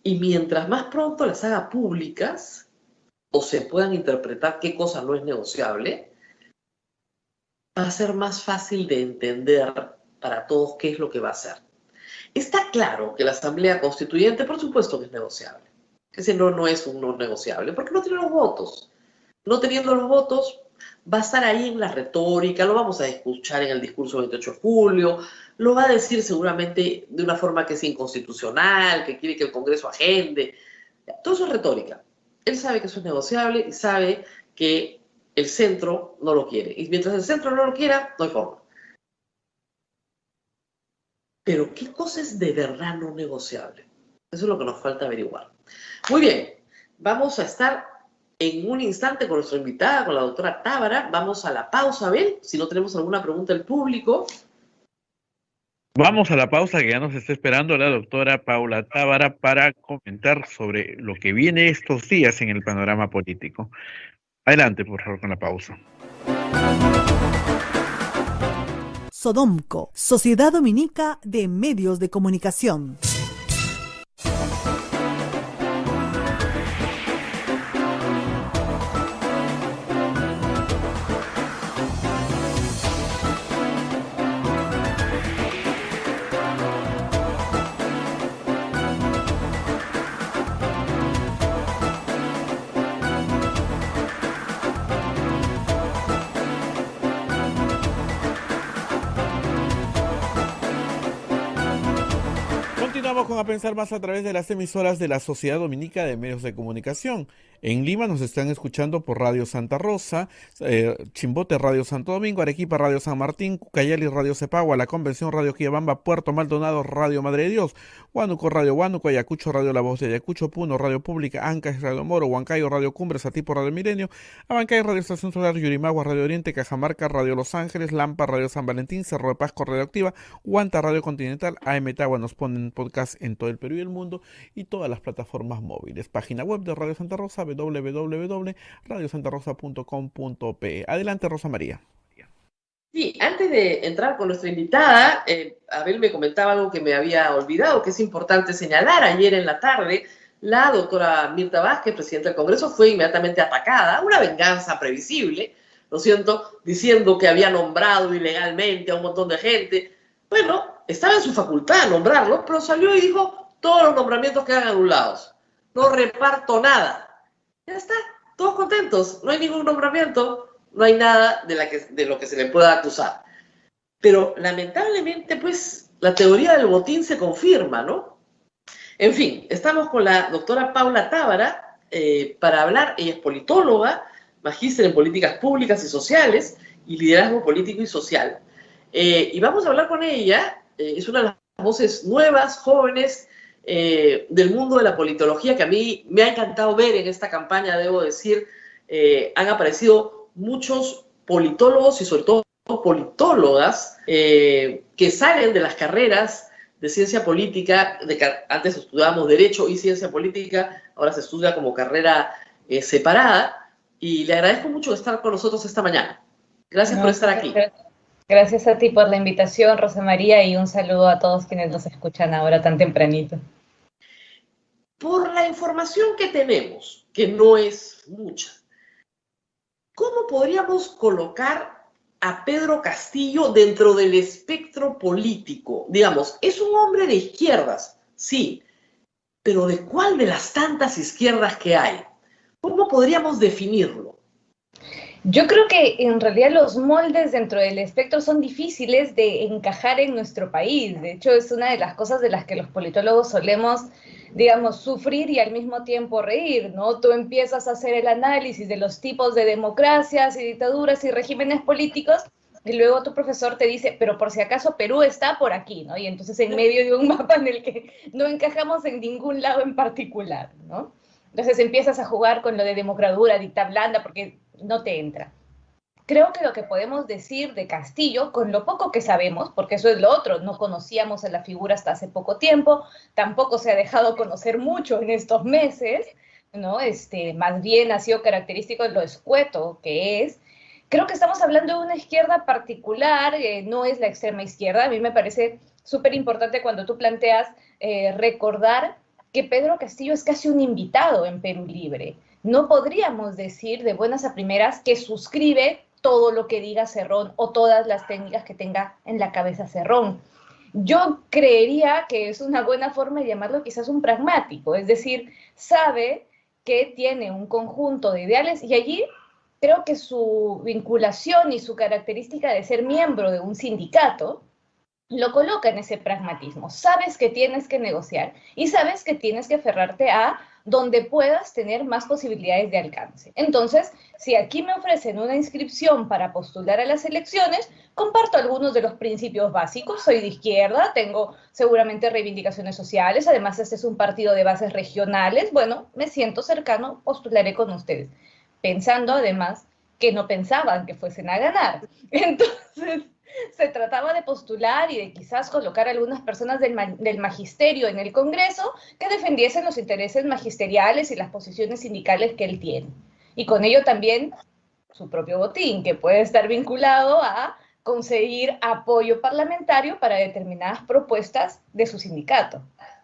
Y mientras más pronto las haga públicas o se puedan interpretar qué cosa no es negociable, va a ser más fácil de entender para todos qué es lo que va a hacer. Está claro que la Asamblea Constituyente, por supuesto que es negociable. Ese no es un no negociable, porque no tiene los votos. No teniendo los votos, va a estar ahí en la retórica, lo vamos a escuchar en el discurso del 28 de julio, lo va a decir seguramente de una forma que es inconstitucional, que quiere que el Congreso agende. Todo eso es retórica. Él sabe que eso es negociable y sabe que el centro no lo quiere. Y mientras el centro no lo quiera, no hay forma. Pero ¿qué cosa es de verdad no negociable? Eso es lo que nos falta averiguar. Muy bien, vamos a estar en un instante con nuestra invitada, con la doctora Tábara. Vamos a la pausa, ¿ven? Si no tenemos alguna pregunta del público. Vamos a la pausa que ya nos está esperando la doctora Paula Tábara para comentar sobre lo que viene estos días en el panorama político. Adelante, por favor, con la pausa. Sodomco, Sociedad Dominica de Medios de Comunicación. Continuamos con A Pensar Más a través de las emisoras de la Sociedad Dominica de Medios de Comunicación. En Lima nos están escuchando por Radio Santa Rosa, Chimbote Radio Santo Domingo, Arequipa Radio San Martín, Cucayali Radio Cepagua, La Convención Radio Quillabamba, Puerto Maldonado Radio Madre de Dios, Huánuco Radio Huánuco, Ayacucho Radio La Voz de Ayacucho, Puno Radio Pública, Ancash Radio Moro, Huancayo Radio Cumbres, Satipo Radio Milenio, Abancay Radio Estación Solar, Yurimagua Radio Oriente, Cajamarca Radio Los Ángeles, Lampa Radio San Valentín, Cerro de Pasco Radio Activa, Huanta Radio Continental, AM Tagua nos ponen podcast en todo el Perú y el mundo y todas las plataformas móviles. Página web de Radio Santa Rosa, www.radiosantarosa.com.pe. Adelante, Rosa María. Sí, antes de entrar con nuestra invitada, Abel me comentaba algo que me había olvidado, que es importante señalar. Ayer en la tarde, la doctora Mirta Vázquez, presidenta del Congreso, fue inmediatamente atacada, una venganza previsible, ¿no es cierto?, diciendo que había nombrado ilegalmente a un montón de gente. Bueno, estaba en su facultad nombrarlo, pero salió y dijo, todos los nombramientos quedan anulados. No reparto nada. Ya está, todos contentos. No hay ningún nombramiento, no hay nada de lo que se le pueda acusar. Pero lamentablemente, pues, la teoría del botín se confirma, ¿no? En fin, estamos con la doctora Paula Tábara para hablar. Ella es politóloga, magíster en políticas públicas y sociales y liderazgo político y social. Y vamos a hablar con ella. Es una de las voces nuevas, jóvenes, del mundo de la politología, que a mí me ha encantado ver en esta campaña. Debo decir, han aparecido muchos politólogos y sobre todo politólogas que salen de las carreras de ciencia política. Antes estudiábamos Derecho y Ciencia Política, ahora se estudia como carrera separada, y le agradezco mucho estar con nosotros esta mañana. Gracias por estar aquí. Gracias a ti por la invitación, Rosa María, y un saludo a todos quienes nos escuchan ahora tan tempranito. Por la información que tenemos, que no es mucha, ¿cómo podríamos colocar a Pedro Castillo dentro del espectro político? Digamos, es un hombre de izquierdas, sí, pero ¿de cuál de las tantas izquierdas que hay? ¿Cómo podríamos definirlo? Yo creo que en realidad los moldes dentro del espectro son difíciles de encajar en nuestro país. De hecho, es una de las cosas de las que los politólogos solemos, digamos, sufrir y al mismo tiempo reír, ¿no? Tú empiezas a hacer el análisis de los tipos de democracias y dictaduras y regímenes políticos, y luego tu profesor te dice, pero por si acaso Perú está por aquí, ¿no? Y entonces en medio de un mapa en el que no encajamos en ningún lado en particular, ¿no? Entonces empiezas a jugar con lo de democracia, dicta blanda, porque no te entra. Creo que lo que podemos decir de Castillo, con lo poco que sabemos, porque eso es lo otro, no conocíamos a la figura hasta hace poco tiempo, tampoco se ha dejado conocer mucho en estos meses, ¿no? Más bien ha sido característico de lo escueto que es. Creo que estamos hablando de una izquierda particular, no es la extrema izquierda. A mí me parece súper importante cuando tú planteas recordar que Pedro Castillo es casi un invitado en Perú Libre. No podríamos decir de buenas a primeras que suscribe todo lo que diga Cerrón o todas las técnicas que tenga en la cabeza Cerrón. Yo creería que es una buena forma de llamarlo quizás un pragmático, es decir, sabe que tiene un conjunto de ideales y allí creo que su vinculación y su característica de ser miembro de un sindicato lo coloca en ese pragmatismo. Sabes que tienes que negociar y sabes que tienes que aferrarte a donde puedas tener más posibilidades de alcance. Entonces, si aquí me ofrecen una inscripción para postular a las elecciones, comparto algunos de los principios básicos. Soy de izquierda, tengo seguramente reivindicaciones sociales, además este es un partido de bases regionales. Bueno, me siento cercano, postularé con ustedes. Pensando además que no pensaban que fuesen a ganar. Entonces, se trataba de postular y de quizás colocar a algunas personas del magisterio en el Congreso que defendiesen los intereses magisteriales y las posiciones sindicales que él tiene. Y con ello también su propio botín, que puede estar vinculado a conseguir apoyo parlamentario para determinadas propuestas de su sindicato.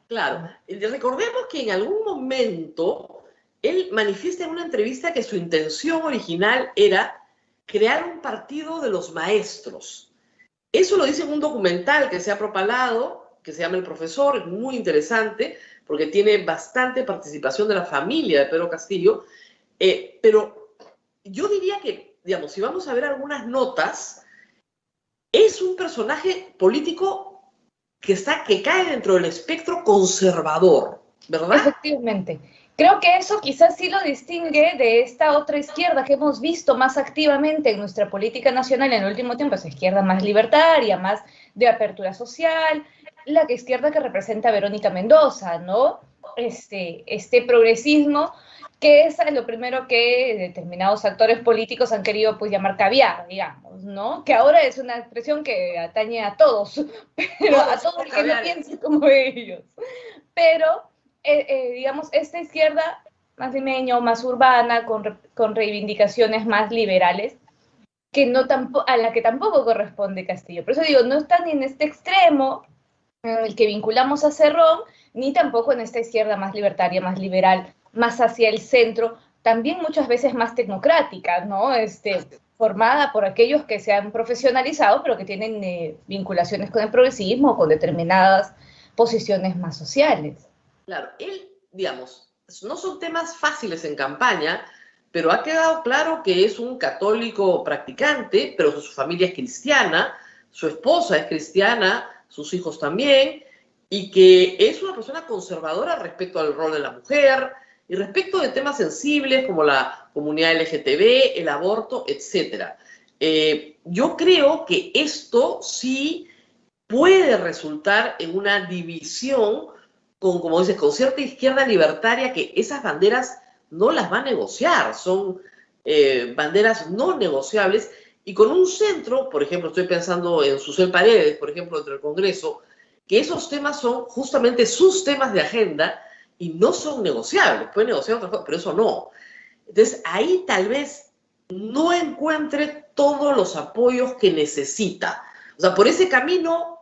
Claro. Recordemos que en algún momento él manifiesta en una entrevista que su intención original era crear un partido de los maestros. Eso lo dice en un documental que se ha propalado, que se llama El Profesor, es muy interesante, porque tiene bastante participación de la familia de Pedro Castillo, pero yo diría que, digamos, si vamos a ver algunas notas, es un personaje político que cae dentro del espectro conservador, ¿verdad? Efectivamente. Creo que eso quizás sí lo distingue de esta otra izquierda que hemos visto más activamente en nuestra política nacional en el último tiempo, esa izquierda más libertaria, más de apertura social, la izquierda que representa a Verónica Mendoza, ¿no? Este progresismo que es lo primero que determinados actores políticos han querido pues llamar caviar, digamos, ¿no? Que ahora es una expresión que atañe a todos, pero a todos los que no piensen como ellos. Pero digamos, esta izquierda más limeña o más urbana, con reivindicaciones más liberales, que no a la que tampoco corresponde Castillo. Por eso digo, no está ni en este extremo en el que vinculamos a Cerrón, ni tampoco en esta izquierda más libertaria, más liberal, más hacia el centro, también muchas veces más tecnocrática, ¿no? Formada por aquellos que se han profesionalizado, pero que tienen vinculaciones con el progresismo o con determinadas posiciones más sociales. Claro, él, digamos, no son temas fáciles en campaña, pero ha quedado claro que es un católico practicante, pero su familia es cristiana, su esposa es cristiana, sus hijos también, y que es una persona conservadora respecto al rol de la mujer y respecto de temas sensibles como la comunidad LGTB, el aborto, etc. Yo creo que esto sí puede resultar en una división como dices, con cierta izquierda libertaria, que esas banderas no las va a negociar, son banderas no negociables, y con un centro, por ejemplo, estoy pensando en Susel Paredes, por ejemplo, dentro del Congreso, que esos temas son justamente sus temas de agenda y no son negociables, pueden negociar otras cosas, pero eso no. Entonces, ahí tal vez no encuentre todos los apoyos que necesita. O sea, por ese camino,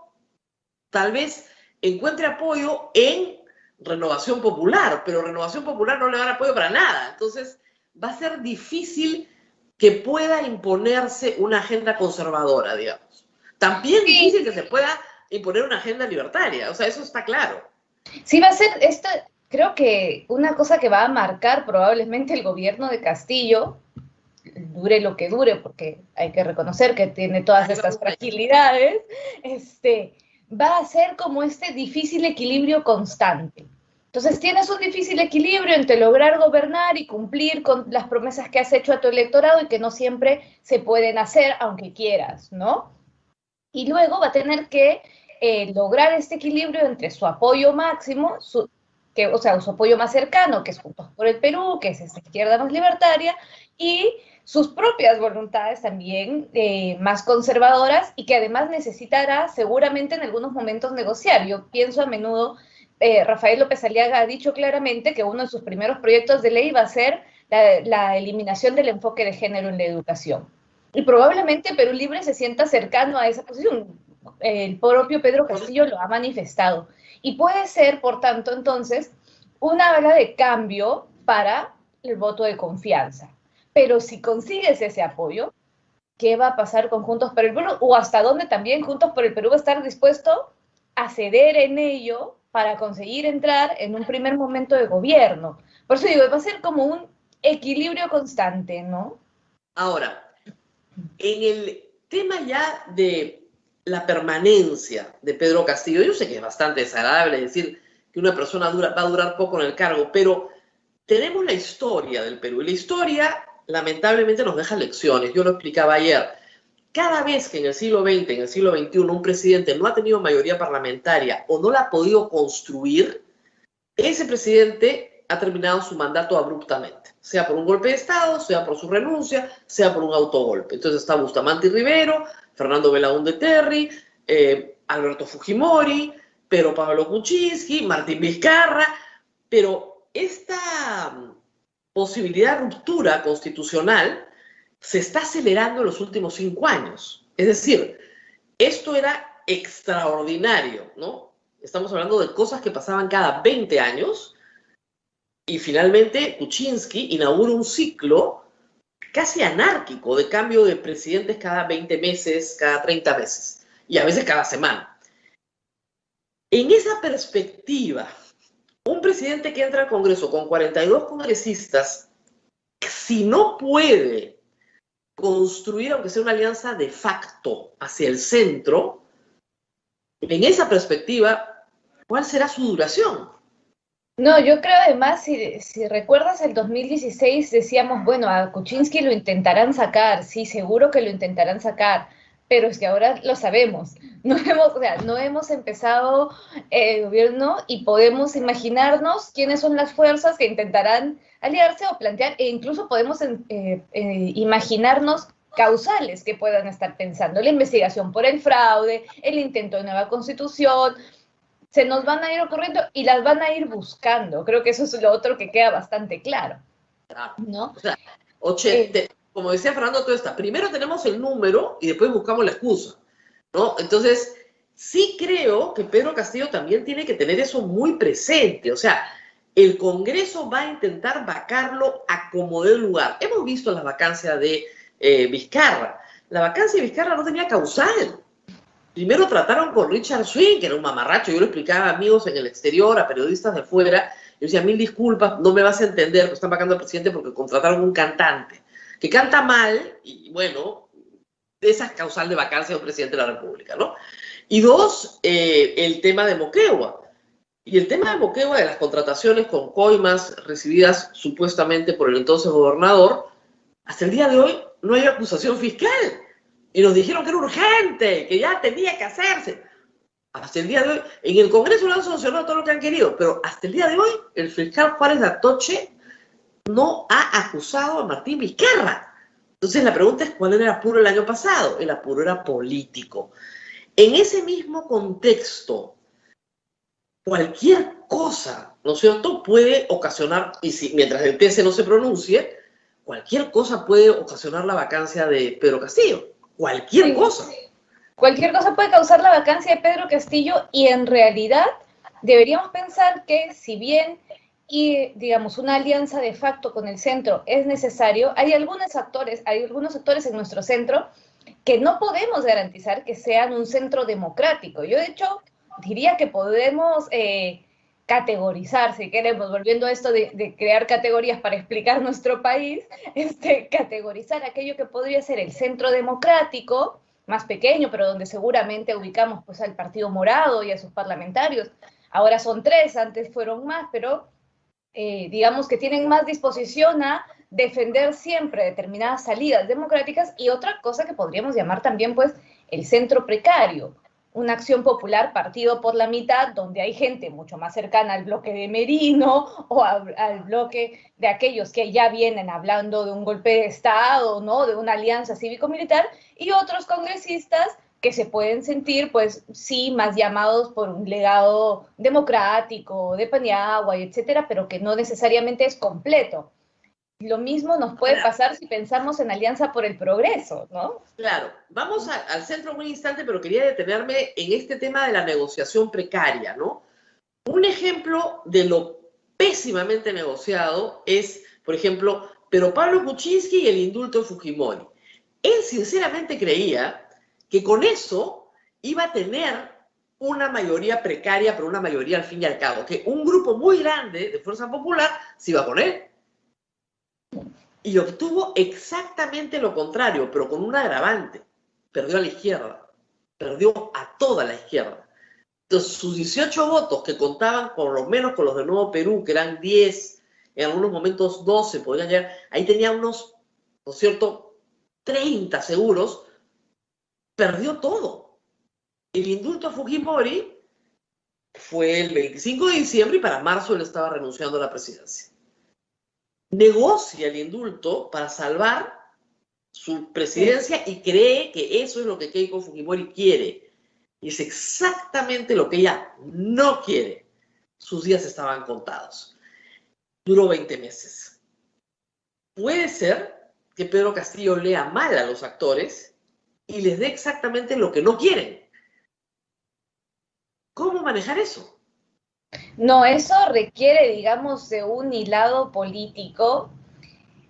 tal vez encuentre apoyo en Renovación Popular, pero Renovación Popular no le va a dar apoyo para nada. Entonces, va a ser difícil que pueda imponerse una agenda conservadora, digamos. También sí. Difícil que se pueda imponer una agenda libertaria, o sea, eso está claro. Sí, va a ser esto, creo que una cosa que va a marcar probablemente el gobierno de Castillo, dure lo que dure, porque hay que reconocer que tiene todas estas fragilidades, va a ser como este difícil equilibrio constante. Entonces tienes un difícil equilibrio entre lograr gobernar y cumplir con las promesas que has hecho a tu electorado y que no siempre se pueden hacer, aunque quieras, ¿no? Y luego va a tener que lograr este equilibrio entre su apoyo máximo, su apoyo más cercano, que es Juntos por el Perú, que es esta izquierda más libertaria, y sus propias voluntades también más conservadoras y que además necesitará seguramente en algunos momentos negociar. Yo pienso a menudo, Rafael López Aliaga ha dicho claramente que uno de sus primeros proyectos de ley va a ser la eliminación del enfoque de género en la educación. Y probablemente Perú Libre se sienta cercano a esa posición. El propio Pedro Castillo lo ha manifestado. Y puede ser, por tanto, entonces, una bala de cambio para el voto de confianza. Pero si consigues ese apoyo, ¿qué va a pasar con Juntos por el Perú? O hasta dónde también Juntos por el Perú va a estar dispuesto a ceder en ello para conseguir entrar en un primer momento de gobierno. Por eso digo, va a ser como un equilibrio constante, ¿no? Ahora, en el tema ya de la permanencia de Pedro Castillo, yo sé que es bastante desagradable decir que una persona va a durar poco en el cargo, pero tenemos la historia del Perú, y la historia lamentablemente nos deja lecciones. Yo lo explicaba ayer. Cada vez que en el siglo XX, en el siglo XXI, un presidente no ha tenido mayoría parlamentaria o no la ha podido construir, ese presidente ha terminado su mandato abruptamente, sea por un golpe de Estado, sea por su renuncia, sea por un autogolpe. Entonces está Bustamante y Rivero, Fernando Belaúnde Terry, Alberto Fujimori, Pedro Pablo Kuczynski, Martín Vizcarra, pero esta posibilidad de ruptura constitucional se está acelerando en los últimos 5 años. Es decir, esto era extraordinario, ¿no? Estamos hablando de cosas que pasaban cada 20 años y finalmente Kuczynski inaugura un ciclo casi anárquico de cambio de presidentes cada 20 meses, cada 30 meses y a veces cada semana. En esa perspectiva, un presidente que entra al Congreso con 42 congresistas, si no puede construir, aunque sea una alianza de facto hacia el centro, En esa perspectiva, ¿cuál será su duración? No, yo creo además, si recuerdas el 2016, decíamos, bueno, a Kuczynski lo intentarán sacar, sí, seguro que lo intentarán sacar, pero es que ahora lo sabemos, no hemos empezado el gobierno y podemos imaginarnos quiénes son las fuerzas que intentarán aliarse o plantear, e incluso podemos imaginarnos causales que puedan estar pensando, la investigación por el fraude, el intento de nueva constitución, se nos van a ir ocurriendo y las van a ir buscando. Creo que eso es lo otro que queda bastante claro, ¿no? O sea, como decía Fernando Tuesta, primero tenemos el número y después buscamos la excusa, ¿no? Entonces, sí creo que Pedro Castillo también tiene que tener eso muy presente. O sea, el Congreso va a intentar vacarlo a como dé lugar. Hemos visto las vacancias de Vizcarra. La vacancia de Vizcarra no tenía causal. Primero trataron con Richard Swing, que era un mamarracho. Yo lo explicaba a amigos en el exterior, a periodistas de fuera. Yo decía, 1000 disculpas, no me vas a entender, pero están vacando al presidente porque contrataron un cantante que canta mal, y bueno, esa es causal de vacancia de un presidente de la República, ¿no? Y dos, el tema de Moquegua. Y el tema de Moquegua, de las contrataciones con coimas recibidas supuestamente por el entonces gobernador, hasta el día de hoy no hay acusación fiscal. Y nos dijeron que era urgente, que ya tenía que hacerse. Hasta el día de hoy, en el Congreso lo han solucionado todo lo que han querido, pero hasta el día de hoy, el fiscal Juárez Atoche no ha acusado a Martín Vizcarra. Entonces la pregunta es, ¿cuál era el apuro el año pasado? El apuro era político. En ese mismo contexto, cualquier cosa, ¿no es cierto?, puede ocasionar, y si, mientras el TC no se pronuncie, cualquier cosa puede ocasionar la vacancia de Pedro Castillo. Cualquier cosa. Cualquier cosa puede causar la vacancia de Pedro Castillo y en realidad deberíamos pensar que si bien digamos una alianza de facto con el centro es necesario, hay algunos actores en nuestro centro que no podemos garantizar que sean un centro democrático. Yo de hecho diría que podemos categorizar, si queremos, volviendo a esto de crear categorías para explicar nuestro país, categorizar aquello que podría ser el centro democrático, más pequeño, pero donde seguramente ubicamos pues al Partido Morado y a sus parlamentarios. Ahora son 3, antes fueron más, pero digamos que tienen más disposición a defender siempre determinadas salidas democráticas, y otra cosa que podríamos llamar también pues el centro precario, una acción popular partido por la mitad, donde hay gente mucho más cercana al bloque de Merino o al bloque de aquellos que ya vienen hablando de un golpe de Estado, ¿no?, de una alianza cívico-militar, y otros congresistas que se pueden sentir, pues sí, más llamados por un legado democrático, de Paniagua, etcétera, pero que no necesariamente es completo. Lo mismo nos puede pasar si pensamos en Alianza por el Progreso, ¿no? Claro, vamos al centro en un instante, pero quería detenerme en este tema de la negociación precaria, ¿no? Un ejemplo de lo pésimamente negociado es, por ejemplo, pero Pablo Kuczynski y el indulto de Fujimori. Él sinceramente creía que con eso iba a tener una mayoría precaria, pero una mayoría al fin y al cabo, que un grupo muy grande de Fuerza Popular se iba con él. Y obtuvo exactamente lo contrario, pero con un agravante. Perdió a la izquierda, perdió a toda la izquierda. Entonces, sus 18 votos que contaban por lo menos con los de Nuevo Perú, que eran 10, en algunos momentos 12, podrían llegar, ahí tenía unos, ¿no es cierto?, 30 seguros, perdió todo. El indulto a Fujimori fue el 25 de diciembre y para marzo él estaba renunciando a la presidencia. Negocia el indulto para salvar su presidencia y cree que eso es lo que Keiko Fujimori quiere. Y es exactamente lo que ella no quiere. Sus días estaban contados. Duró 20 meses. Puede ser que Pedro Castillo lea mal a los actores y les dé exactamente lo que no quieren. ¿Cómo manejar eso? No, eso requiere, digamos, de un hilado político.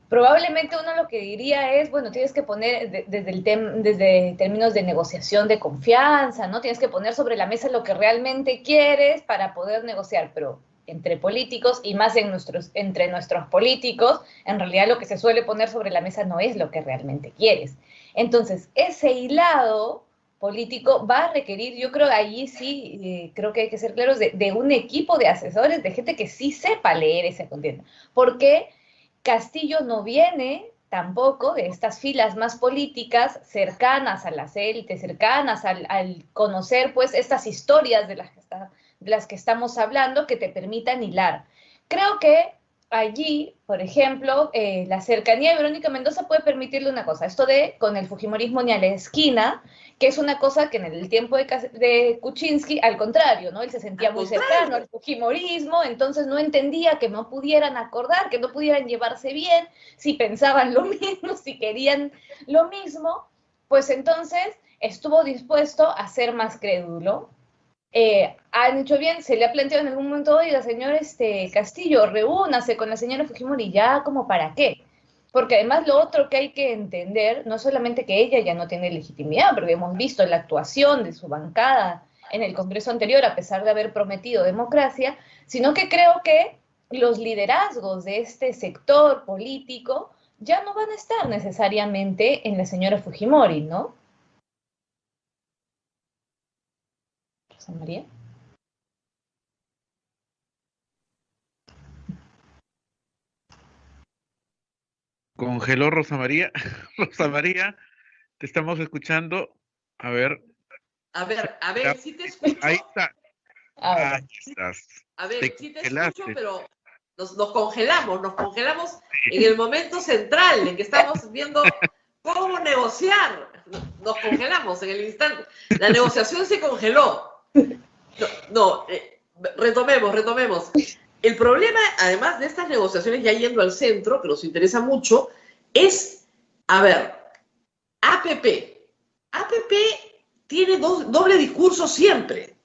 Probablemente uno lo que diría es, bueno, tienes que poner desde términos de negociación de confianza, ¿no? Tienes que poner sobre la mesa lo que realmente quieres para poder negociar, pero entre políticos y más entre nuestros políticos, en realidad lo que se suele poner sobre la mesa no es lo que realmente quieres. Entonces, ese hilado político va a requerir, yo creo allí sí, creo que hay que ser claros, de un equipo de asesores, de gente que sí sepa leer esa contienda. Porque Castillo no viene tampoco de estas filas más políticas cercanas a las élites, cercanas al conocer pues estas historias de las que estamos hablando que te permitan hilar. Creo que allí, por ejemplo, la cercanía de Verónica Mendoza puede permitirle una cosa, esto de con el fujimorismo ni a la esquina, que es una cosa que en el tiempo de Kuczynski, al contrario, ¿no? Él se sentía muy cercano al fujimorismo, entonces no entendía que no pudieran acordar, que no pudieran llevarse bien, si pensaban lo mismo, si querían lo mismo, pues entonces estuvo dispuesto a ser más crédulo. Han hecho bien, se le ha planteado en algún momento, oiga, señor Castillo, reúnase con la señora Fujimori, ya como para qué. Porque además lo otro que hay que entender, no solamente que ella ya no tiene legitimidad, porque hemos visto la actuación de su bancada en el Congreso anterior, a pesar de haber prometido democracia, sino que creo que los liderazgos de este sector político ya no van a estar necesariamente en la señora Fujimori, ¿no? Rosa María. Congeló Rosa María. Rosa María, te estamos escuchando. A ver, si te escucho. ahí está. Ahora. Ahí estás. A ver, Te sí te congelaste. escucho, pero nos congelamos en el momento central, en que estamos viendo cómo negociar. Nos congelamos en el instante. La negociación se congeló. Retomemos. El problema, además de estas negociaciones ya yendo al centro, que nos interesa mucho, es, a ver, APP tiene doble discurso siempre.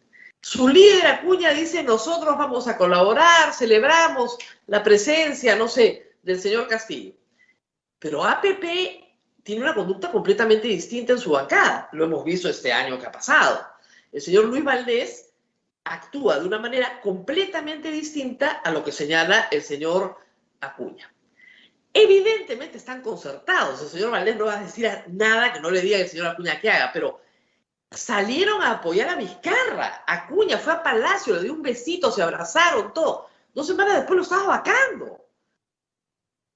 Su líder Acuña dice, nosotros vamos a colaborar, celebramos la presencia, no sé, del señor Castillo. Pero APP tiene una conducta completamente distinta en su bancada. Lo hemos visto este año que ha pasado. El señor Luis Valdés actúa de una manera completamente distinta a lo que señala el señor Acuña. Evidentemente están concertados. El señor Valdés no va a decir nada que no le diga el señor Acuña que haga, pero salieron a apoyar a Vizcarra. Acuña fue a Palacio, le dio un besito, se abrazaron, todo. 2 semanas después lo estaba vacando.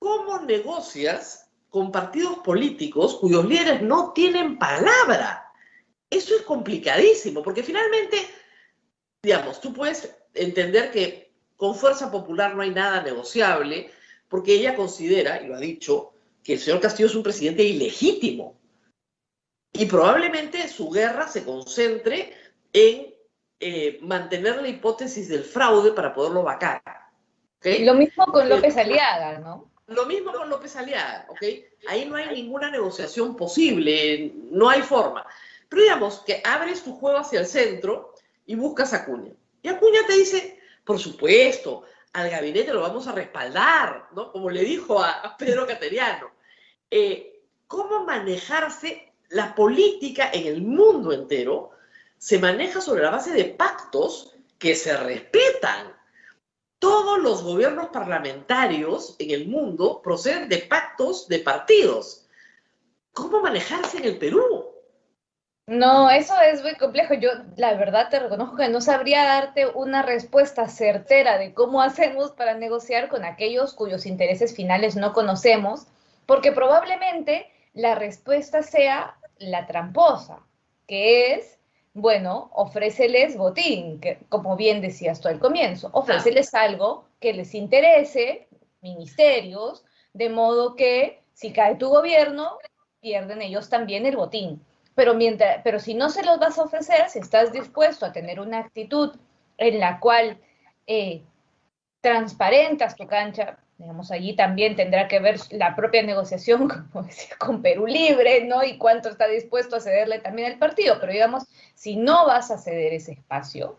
¿Cómo negocias con partidos políticos cuyos líderes no tienen palabra? Eso es complicadísimo, porque finalmente, digamos, tú puedes entender que con Fuerza Popular no hay nada negociable, porque ella considera, y lo ha dicho, que el señor Castillo es un presidente ilegítimo. Y probablemente su guerra se concentre en mantener la hipótesis del fraude para poderlo vacar. ¿Okay? Lo mismo con López Aliaga, ¿no? Lo mismo con López Aliaga, ¿ok? Ahí no hay ninguna negociación posible, no hay forma. Pero digamos que abres tu juego hacia el centro y buscas a Acuña. Y Acuña te dice, por supuesto, al gabinete lo vamos a respaldar, ¿no? Como le dijo a Pedro Cateriano. ¿Cómo manejarse la política en el mundo entero? Se maneja sobre la base de pactos que se respetan. Todos los gobiernos parlamentarios en el mundo proceden de pactos de partidos. ¿Cómo manejarse en el Perú? No, eso es muy complejo. Yo, la verdad, te reconozco que no sabría darte una respuesta certera de cómo hacemos para negociar con aquellos cuyos intereses finales no conocemos, porque probablemente la respuesta sea la tramposa, que es, bueno, ofréceles botín, que, como bien decías tú al comienzo, ofréceles algo que les interese, ministerios, de modo que si cae tu gobierno, pierden ellos también el botín. Pero si no se los vas a ofrecer, si estás dispuesto a tener una actitud en la cual transparentas tu cancha, digamos, allí también tendrá que ver la propia negociación, como decía, con Perú Libre, ¿no? Y cuánto está dispuesto a cederle también al partido. Pero digamos, si no vas a ceder ese espacio,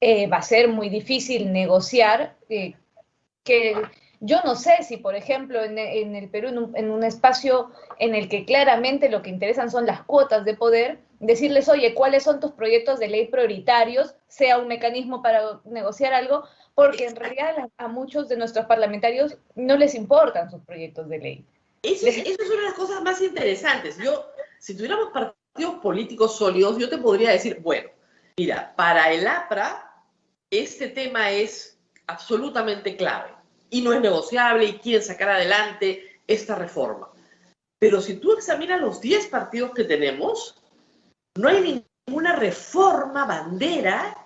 va a ser muy difícil negociar que yo no sé si, por ejemplo, en el Perú, en un espacio en el que claramente lo que interesan son las cuotas de poder, decirles, oye, ¿cuáles son tus proyectos de ley prioritarios? Sea un mecanismo para negociar algo, porque en realidad a muchos de nuestros parlamentarios no les importan sus proyectos de ley. Eso es una de las cosas más interesantes. Si tuviéramos partidos políticos sólidos, yo te podría decir, bueno, mira, para el APRA este tema es absolutamente clave y no es negociable y quieren sacar adelante esta reforma. Pero si tú examinas los 10 partidos que tenemos, no hay ninguna reforma bandera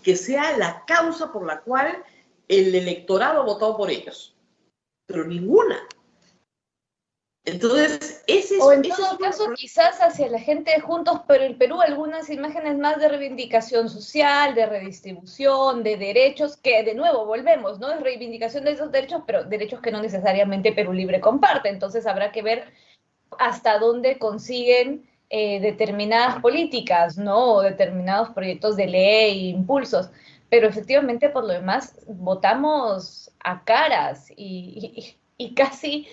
que sea la causa por la cual el electorado ha votado por ellos. Pero ninguna. Entonces, o en todo caso, quizás hacia la gente de Juntos por el Perú, algunas imágenes más de reivindicación social, de redistribución, de derechos, que de nuevo volvemos, ¿no? Es reivindicación de esos derechos, pero derechos que no necesariamente Perú Libre comparte. Entonces habrá que ver hasta dónde consiguen determinadas políticas, ¿no? O determinados proyectos de ley, impulsos. Pero efectivamente, por lo demás, votamos a caras y casi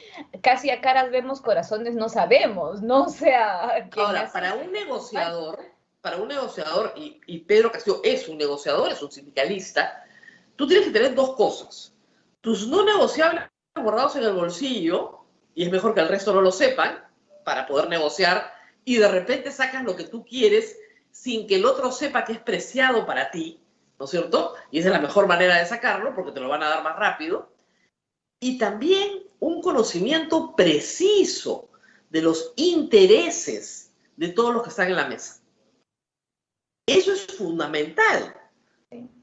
a caras vemos, corazones no sabemos, ¿no? O sea... Ahora, para un negociador, y Pedro Castillo es un negociador, es un sindicalista, tú tienes que tener dos cosas. Tus no negociables guardados en el bolsillo, y es mejor que el resto no lo sepan, para poder negociar, y de repente sacas lo que tú quieres sin que el otro sepa que es preciado para ti, ¿no es cierto? Y esa es la mejor manera de sacarlo, porque te lo van a dar más rápido. Y también un conocimiento preciso de los intereses de todos los que están en la mesa. Eso es fundamental,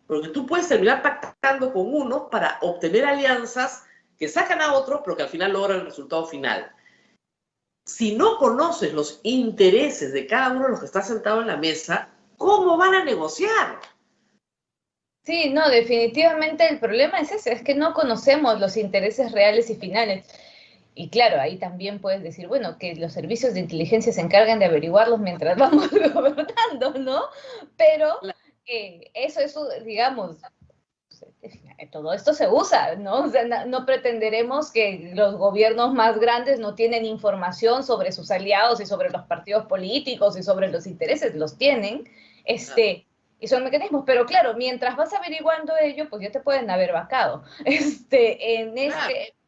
porque tú puedes terminar pactando con uno para obtener alianzas que sacan a otros, pero que al final logran el resultado final. Si no conoces los intereses de cada uno de los que está sentado en la mesa, ¿cómo van a negociar? Sí, no, definitivamente el problema es ese, es que no conocemos los intereses reales y finales. Y claro, ahí también puedes decir, bueno, que los servicios de inteligencia se encargan de averiguarlos mientras vamos gobernando, ¿no? Pero eso, digamos, todo esto se usa, ¿no? O sea, no pretenderemos que los gobiernos más grandes no tienen información sobre sus aliados y sobre los partidos políticos y sobre los intereses, los tienen, y son mecanismos, pero claro, mientras vas averiguando ello, pues ya te pueden haber vacado.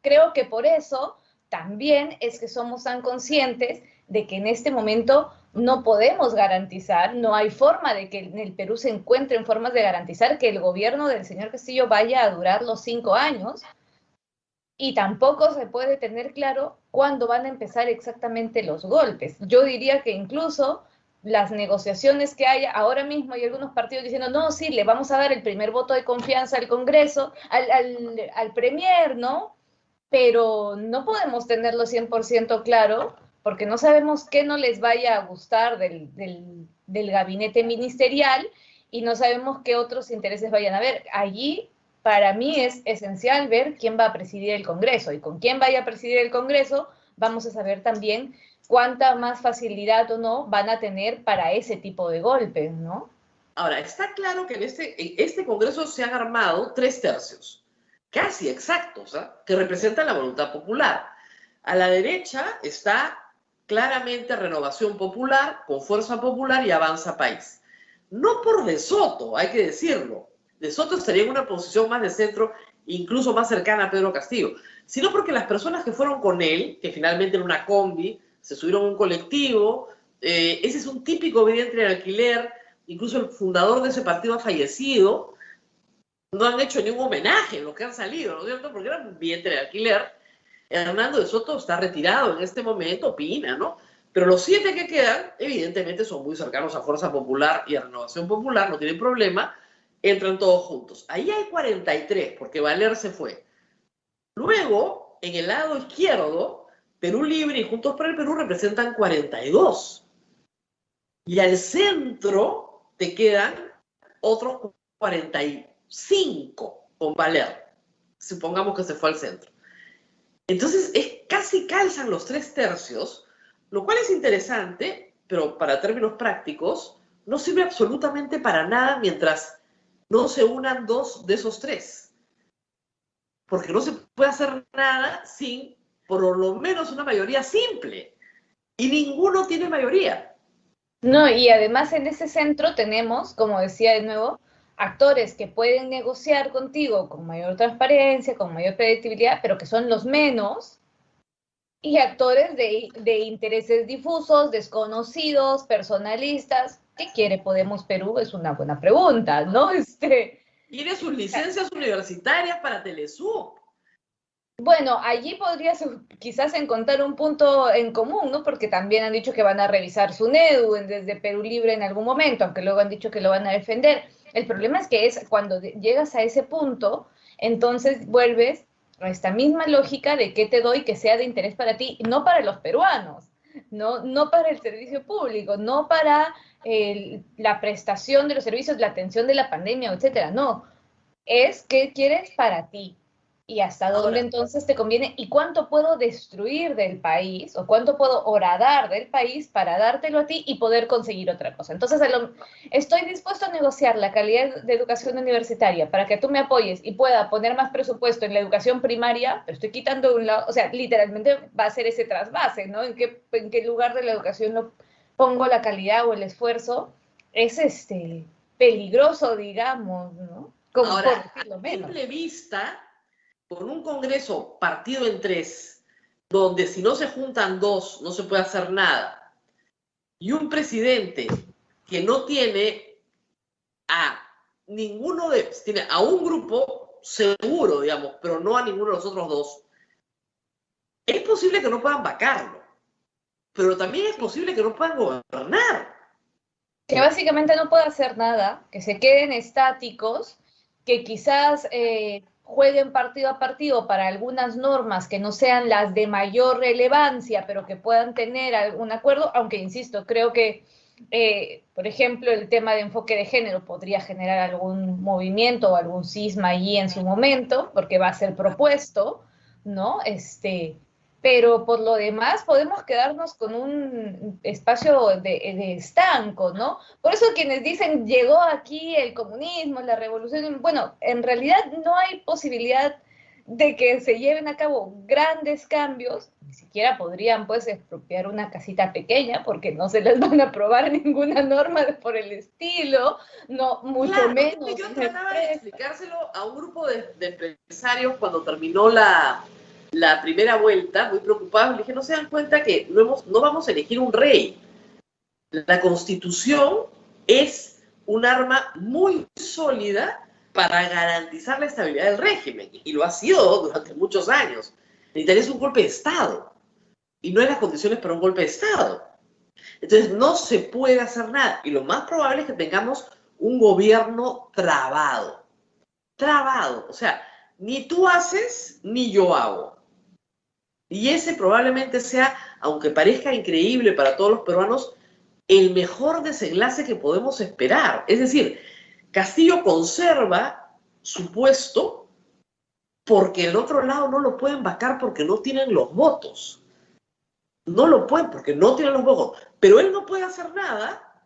Creo que por eso también es que somos tan conscientes de que en este momento no podemos garantizar, no hay forma de que en el Perú se encuentren formas de garantizar que el gobierno del señor Castillo vaya a durar los 5 años, y tampoco se puede tener claro cuándo van a empezar exactamente los golpes. Yo diría que incluso las negociaciones que hay ahora mismo, hay algunos partidos diciendo, no, sí, le vamos a dar el primer voto de confianza al Congreso, al Premier, ¿no? Pero no podemos tenerlo 100% claro, porque no sabemos qué no les vaya a gustar del gabinete ministerial y no sabemos qué otros intereses vayan a haber. Allí, para mí, es esencial ver quién va a presidir el Congreso, y con quién vaya a presidir el Congreso vamos a saber también cuánta más facilidad o no van a tener para ese tipo de golpes, ¿no? Ahora, está claro que en este Congreso se han armado 3/3, casi exactos, que representan la voluntad popular. A la derecha está claramente Renovación Popular, con Fuerza Popular y Avanza País. No por De Soto, hay que decirlo. De Soto estaría en una posición más de centro, incluso más cercana a Pedro Castillo, sino porque las personas que fueron con él, que finalmente en una combi, se subieron a un colectivo, ese es un típico vientre de alquiler, incluso el fundador de ese partido ha fallecido, no han hecho ningún homenaje en lo que han salido, ¿no es cierto? Porque era un vientre de alquiler. Hernando de Soto está retirado en este momento, opina, ¿no? Pero los 7 que quedan, evidentemente, son muy cercanos a Fuerza Popular y a Renovación Popular, no tienen problema, entran todos juntos. Ahí hay 43, porque Valer se fue. Luego, en el lado izquierdo, Perú Libre y Juntos por el Perú representan 42. Y al centro te quedan otros 45 con Valer. Supongamos que se fue al centro. Entonces, casi calzan los 3/3, lo cual es interesante, pero para términos prácticos, no sirve absolutamente para nada mientras no se unan 2 de esos 3. Porque no se puede hacer nada sin, por lo menos, una mayoría simple. Y ninguno tiene mayoría. No, y además en ese centro tenemos, como decía de nuevo, actores que pueden negociar contigo con mayor transparencia, con mayor predictibilidad, pero que son los menos, y actores de intereses difusos, desconocidos, personalistas. ¿Qué quiere Podemos Perú? Es una buena pregunta, ¿no? Tiene sus licencias universitarias para Telesur. Bueno, allí podrías quizás encontrar un punto en común, ¿no? Porque también han dicho que van a revisar su NEDU desde Perú Libre en algún momento, aunque luego han dicho que lo van a defender. El problema es que es cuando llegas a ese punto, entonces vuelves a esta misma lógica de qué te doy que sea de interés para ti, no para los peruanos, no para el servicio público, no para la prestación de los servicios, la atención de la pandemia, etcétera. No, es qué quieres para ti y hasta dónde entonces te conviene y cuánto puedo destruir del país o cuánto puedo horadar del país para dártelo a ti y poder conseguir otra cosa. Entonces, estoy dispuesto a negociar la calidad de educación universitaria para que tú me apoyes y pueda poner más presupuesto en la educación primaria, pero estoy quitando de un lado, o sea, literalmente va a ser ese trasvase, ¿no? ¿En qué lugar de la educación lo pongo la calidad o el esfuerzo? Es peligroso, digamos, ¿no? Como ahora, por decirlo a menos. simple vista, con un Congreso partido en tres, donde si no se juntan dos no se puede hacer nada, y un presidente que no tiene a ninguno tiene a un grupo seguro, digamos, pero no a ninguno de los otros dos, es posible que no puedan vacarlo, pero también es posible que no puedan gobernar. Que básicamente no puede hacer nada, que se queden estáticos, que quizás jueguen partido a partido para algunas normas que no sean las de mayor relevancia, pero que puedan tener algún acuerdo, aunque insisto, creo que, por ejemplo, el tema de enfoque de género podría generar algún movimiento o algún cisma allí en su momento, porque va a ser propuesto, ¿no? Pero por lo demás podemos quedarnos con un espacio de estanco, ¿no? Por eso quienes dicen llegó aquí el comunismo, la revolución, bueno, en realidad no hay posibilidad de que se lleven a cabo grandes cambios, ni siquiera podrían pues expropiar una casita pequeña porque no se les van a aprobar ninguna norma por el estilo, no, mucho claro, menos. yo trataba de explicárselo a un grupo de empresarios cuando terminó la primera vuelta, muy preocupados, le dije, no se dan cuenta que no vamos a elegir un rey. La Constitución es un arma muy sólida para garantizar la estabilidad del régimen, y lo ha sido durante muchos años. Necesitarías un golpe de Estado, y no hay las condiciones para un golpe de Estado. Entonces no se puede hacer nada, y lo más probable es que tengamos un gobierno trabado. Trabado, o sea, ni tú haces, ni yo hago. Y ese probablemente sea, aunque parezca increíble para todos los peruanos, el mejor desenlace que podemos esperar. Es decir, Castillo conserva su puesto porque el otro lado no lo pueden vacar porque no tienen los votos. No lo pueden porque no tienen los votos. Pero él no puede hacer nada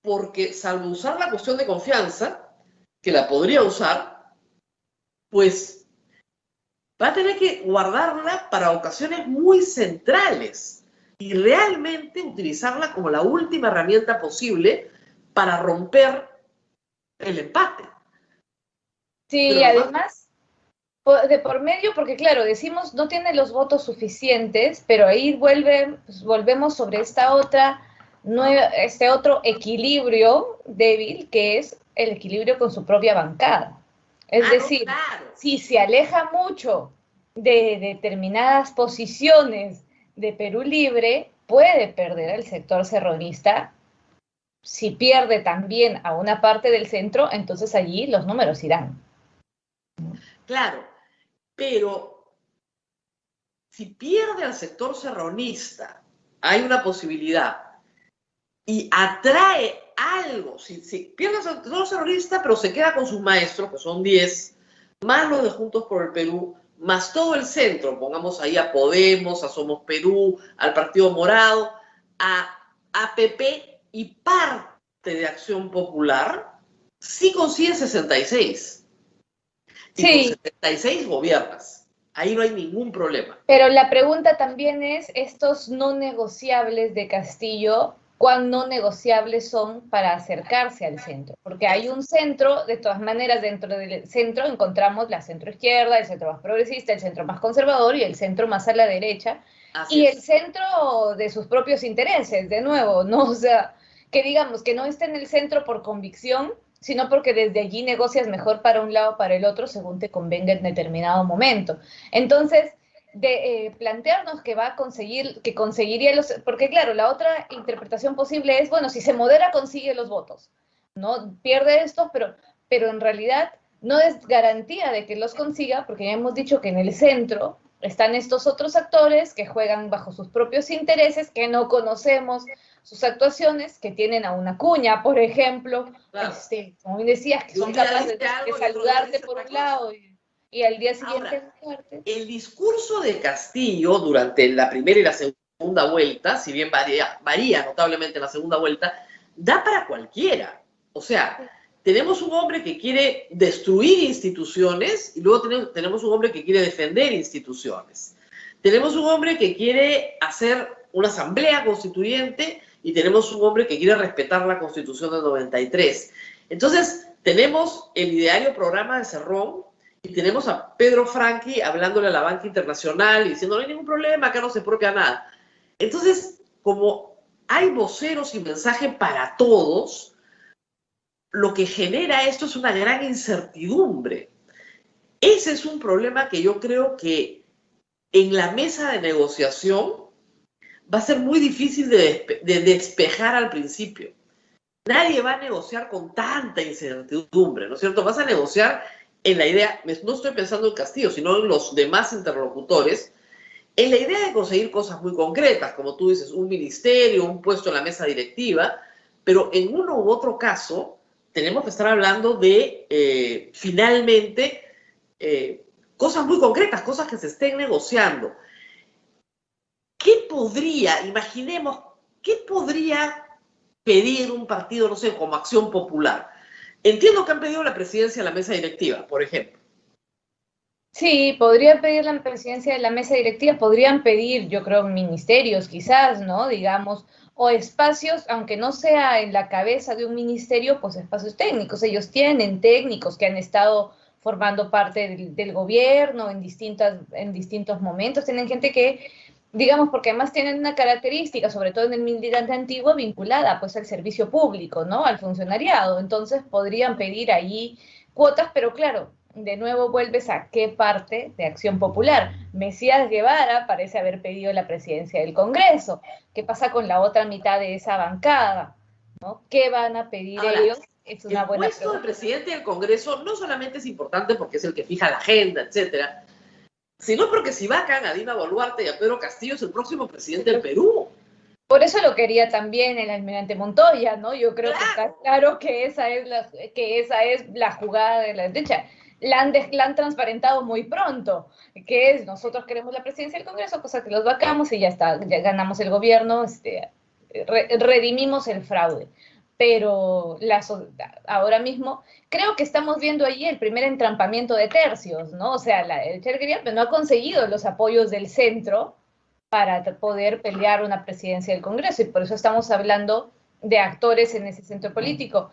porque, salvo usar la cuestión de confianza, que la podría usar, pues va a tener que guardarla para ocasiones muy centrales y realmente utilizarla como la última herramienta posible para romper el empate. Sí, pero además, de por medio, porque claro, decimos no tiene los votos suficientes, pero ahí volvemos sobre este otro equilibrio débil, que es el equilibrio con su propia bancada. Es decir, claro, si se aleja mucho de determinadas posiciones de Perú Libre, puede perder el sector serronista. Si pierde también a una parte del centro, entonces allí los números irán. Claro, pero si pierde al sector serronista, hay una posibilidad y atrae algo, si pierde al sector serronista, pero se queda con sus maestros, que son 10, más los de Juntos por el Perú, más todo el centro, pongamos ahí a Podemos, a Somos Perú, al Partido Morado, a APP y parte de Acción Popular, sí consigue 66. Y sí, con 76 gobiernas. Ahí no hay ningún problema. Pero la pregunta también es, estos no negociables de Castillo, cuán no negociables son para acercarse al centro, porque hay un centro, de todas maneras, dentro del centro encontramos la centro-izquierda, el centro más progresista, el centro más conservador y el centro más a la derecha, Así y es. el centro de sus propios intereses, de nuevo, ¿no? O sea, que digamos que no está en el centro por convicción, sino porque desde allí negocias mejor para un lado o para el otro según te convenga en determinado momento. Entonces, de plantearnos que va a conseguir, que conseguiría los, porque claro, la otra interpretación posible es, bueno, si se modera consigue los votos, ¿no? Pierde estos, pero en realidad no es garantía de que los consiga, porque ya hemos dicho que en el centro están estos otros actores que juegan bajo sus propios intereses, que no conocemos sus actuaciones, que tienen a una cuña, por ejemplo, Claro. Como decías, que Y son un día capaces dice algo de y otro día saludarte dice por otra un cosa. lado y al día siguiente Ahora, buscarte. el discurso de Castillo durante la primera y la segunda vuelta, si bien varía notablemente en la segunda vuelta, da para cualquiera. O sea, tenemos un hombre que quiere destruir instituciones y luego tenemos un hombre que quiere defender instituciones. Tenemos un hombre que quiere hacer una asamblea constituyente y tenemos un hombre que quiere respetar la Constitución del 93. Entonces, tenemos el ideario programa de Cerrón y tenemos a Pedro Franqui hablándole a la banca internacional y diciendo no hay ningún problema, acá no se propia nada. Entonces, como hay voceros y mensaje para todos, lo que genera esto es una gran incertidumbre. Ese es un problema que yo creo que en la mesa de negociación va a ser muy difícil de despejar al principio. Nadie va a negociar con tanta incertidumbre, ¿no es cierto? Vas a negociar en la idea, no estoy pensando en Castillo, sino en los demás interlocutores, en la idea de conseguir cosas muy concretas, como tú dices, un ministerio, un puesto en la mesa directiva, pero en uno u otro caso tenemos que estar hablando de, finalmente, cosas muy concretas, cosas que se estén negociando. Imaginemos, qué podría pedir un partido, no sé, como Acción Popular? Entiendo que han pedido la presidencia de la mesa directiva, por ejemplo. Sí, podría pedir la presidencia de la mesa directiva, podrían pedir, yo creo, ministerios quizás, ¿no? Digamos, o espacios, aunque no sea en la cabeza de un ministerio, pues espacios técnicos. Ellos tienen técnicos que han estado formando parte del gobierno en distintos momentos, tienen gente que, digamos, porque además tienen una característica, sobre todo en el militante antiguo, vinculada pues al servicio público, ¿no? Al funcionariado. Entonces podrían pedir allí cuotas, pero claro, de nuevo vuelves a qué parte de Acción Popular. Mesías Guevara parece haber pedido la presidencia del Congreso. ¿Qué pasa con la otra mitad de esa bancada? ¿No? ¿Qué van a pedir Ahora, ellos? Es una el buena puesto pregunta. de presidente del Congreso no solamente es importante porque es el que fija la agenda, etcétera, sino porque si vacan a Dina Boluarte y a Pedro Castillo es el próximo presidente del Perú. Por eso lo quería también el almirante Montoya, ¿no? Yo creo que está claro que esa es la jugada de la derecha. La han transparentado muy pronto, que es nosotros queremos la presidencia del Congreso, cosa que los vacamos y ya está, ya ganamos el gobierno, redimimos el fraude. Pero ahora mismo creo que estamos viendo allí el primer entrampamiento de tercios, ¿no? O sea, el Cherguería no ha conseguido los apoyos del centro para poder pelear una presidencia del Congreso y por eso estamos hablando de actores en ese centro político.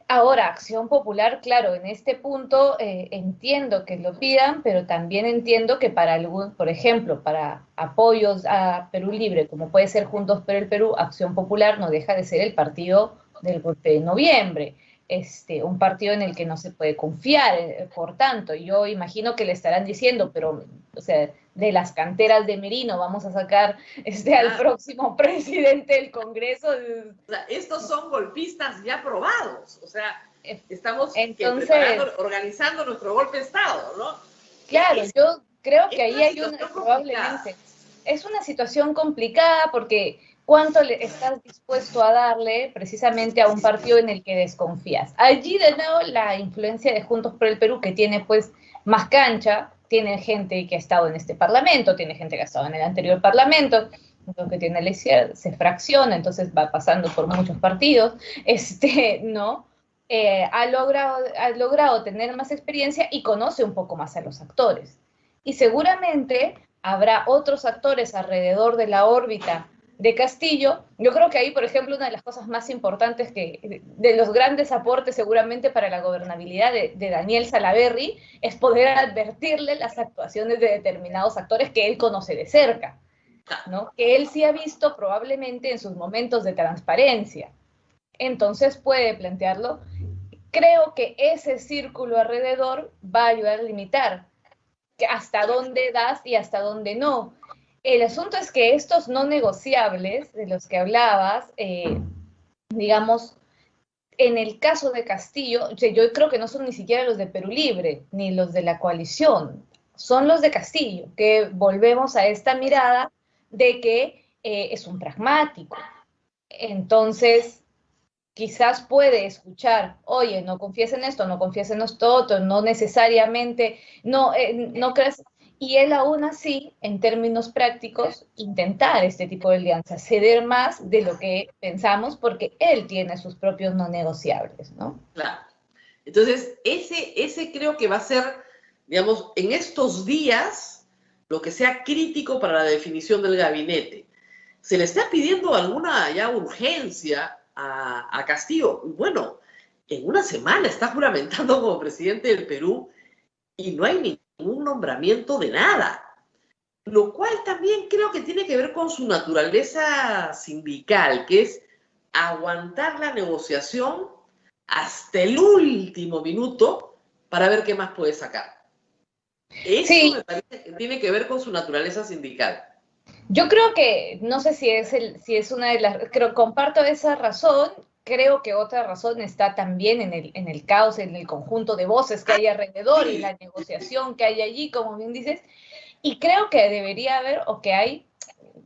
Ahora, Acción Popular, claro, en este punto entiendo que lo pidan, pero también entiendo que para por ejemplo, para apoyos a Perú Libre, como puede ser Juntos por el Perú, Acción Popular no deja de ser el partido del golpe de noviembre, un partido en el que no se puede confiar, por tanto, yo imagino que le estarán diciendo, pero, o sea, de las canteras de Merino vamos a sacar al próximo presidente del Congreso. O sea, estos son golpistas ya probados, o sea, estamos organizando nuestro golpe de Estado, ¿no? Claro, yo creo que ahí hay probablemente, es una situación complicada porque ¿cuánto le estás dispuesto a darle precisamente a un partido en el que desconfías? Allí de nuevo la influencia de Juntos por el Perú, que tiene pues más cancha, tiene gente que ha estado en este parlamento, tiene gente que ha estado en el anterior parlamento, lo que tiene la izquierda se fracciona, entonces va pasando por muchos partidos, ¿no? Ha logrado tener más experiencia y conoce un poco más a los actores. Y seguramente habrá otros actores alrededor de la órbita de Castillo. Yo creo que ahí, por ejemplo, una de las cosas más importantes de los grandes aportes seguramente para la gobernabilidad de Daniel Salaverry, es poder advertirle las actuaciones de determinados actores que él conoce de cerca, ¿no? Que él sí ha visto probablemente en sus momentos de transparencia. Entonces puede plantearlo. Creo que ese círculo alrededor va a ayudar a limitar hasta dónde das y hasta dónde no. El asunto es que estos no negociables de los que hablabas, digamos, en el caso de Castillo, yo creo que no son ni siquiera los de Perú Libre, ni los de la coalición, son los de Castillo, que volvemos a esta mirada de que es un pragmático. Entonces, quizás puede escuchar, oye, no confíes en esto, no confíes en esto otro, no necesariamente, no crees, y él aún así, en términos prácticos, intentar este tipo de alianzas, ceder más de lo que pensamos, porque él tiene sus propios no negociables, ¿no? Claro. Entonces, ese creo que va a ser, digamos, en estos días, lo que sea crítico para la definición del gabinete. Se le está pidiendo alguna ya urgencia a Castillo. Bueno, en una semana está juramentando como presidente del Perú y no hay ningún nombramiento de nada. Lo cual también creo que tiene que ver con su naturaleza sindical, que es aguantar la negociación hasta el último minuto para ver qué más puede sacar. Eso sí, me parece que tiene que ver con su naturaleza sindical. yo creo que, no sé si es una de las, comparto esa razón. Creo que otra razón está también en el caos, en el conjunto de voces que hay alrededor y la negociación que hay allí, como bien dices, y creo que debería haber, o que hay,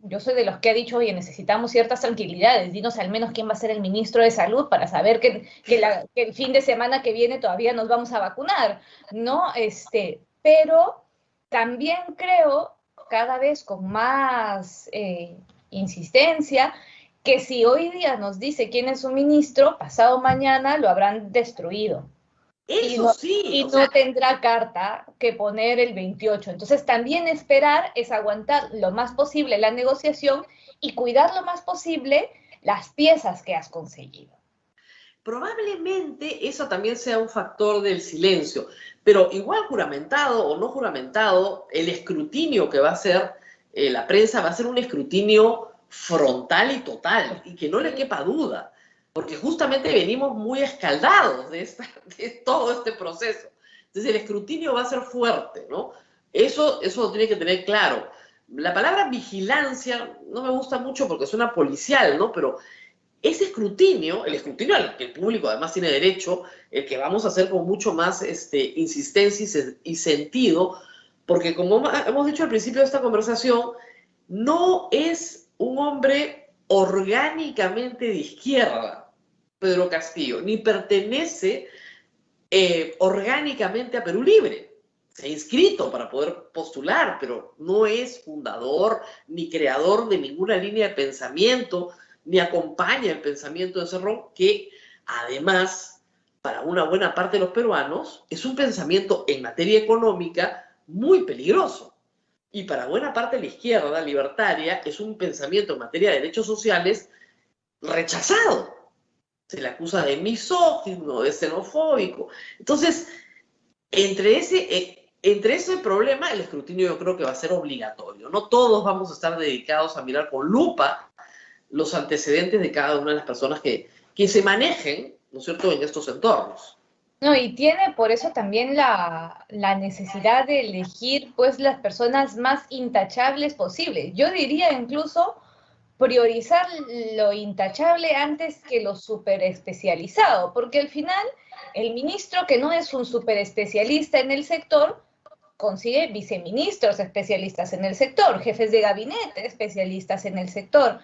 yo soy de los que ha dicho, oye, necesitamos ciertas tranquilidades, dinos al menos quién va a ser el ministro de Salud para saber que el fin de semana que viene todavía nos vamos a vacunar, ¿no? Pero también creo, cada vez con más insistencia, que si hoy día nos dice quién es su ministro, pasado mañana lo habrán destruido. Eso sí. Y no tendrá carta que poner el 28. Entonces también esperar es aguantar lo más posible la negociación y cuidar lo más posible las piezas que has conseguido. Probablemente eso también sea un factor del silencio, pero igual juramentado o no juramentado, el escrutinio que va a hacer la prensa va a ser un escrutinio frontal y total, y que no le quepa duda, porque justamente venimos muy escaldados de todo este proceso. Entonces el escrutinio va a ser fuerte, ¿no? Eso lo tiene que tener claro. La palabra vigilancia no me gusta mucho porque suena policial, ¿no? Pero ese escrutinio, el escrutinio al que el público además tiene derecho, el que vamos a hacer con mucho más insistencia y sentido, porque como hemos dicho al principio de esta conversación, no es un hombre orgánicamente de izquierda, Pedro Castillo, ni pertenece orgánicamente a Perú Libre. Se ha inscrito para poder postular, pero no es fundador ni creador de ninguna línea de pensamiento, ni acompaña el pensamiento de Cerrón, que además, para una buena parte de los peruanos, es un pensamiento en materia económica muy peligroso. Y para buena parte de la izquierda libertaria es un pensamiento en materia de derechos sociales rechazado. Se le acusa de misógino, de xenofóbico. Entonces, entre ese problema, el escrutinio yo creo que va a ser obligatorio. No todos vamos a estar dedicados a mirar con lupa los antecedentes de cada una de las personas que se manejen, ¿no es cierto?, en estos entornos. No, y tiene por eso también la necesidad de elegir pues las personas más intachables posibles. Yo diría incluso priorizar lo intachable antes que lo superespecializado, porque al final el ministro que no es un superespecialista en el sector consigue viceministros especialistas en el sector, jefes de gabinete especialistas en el sector,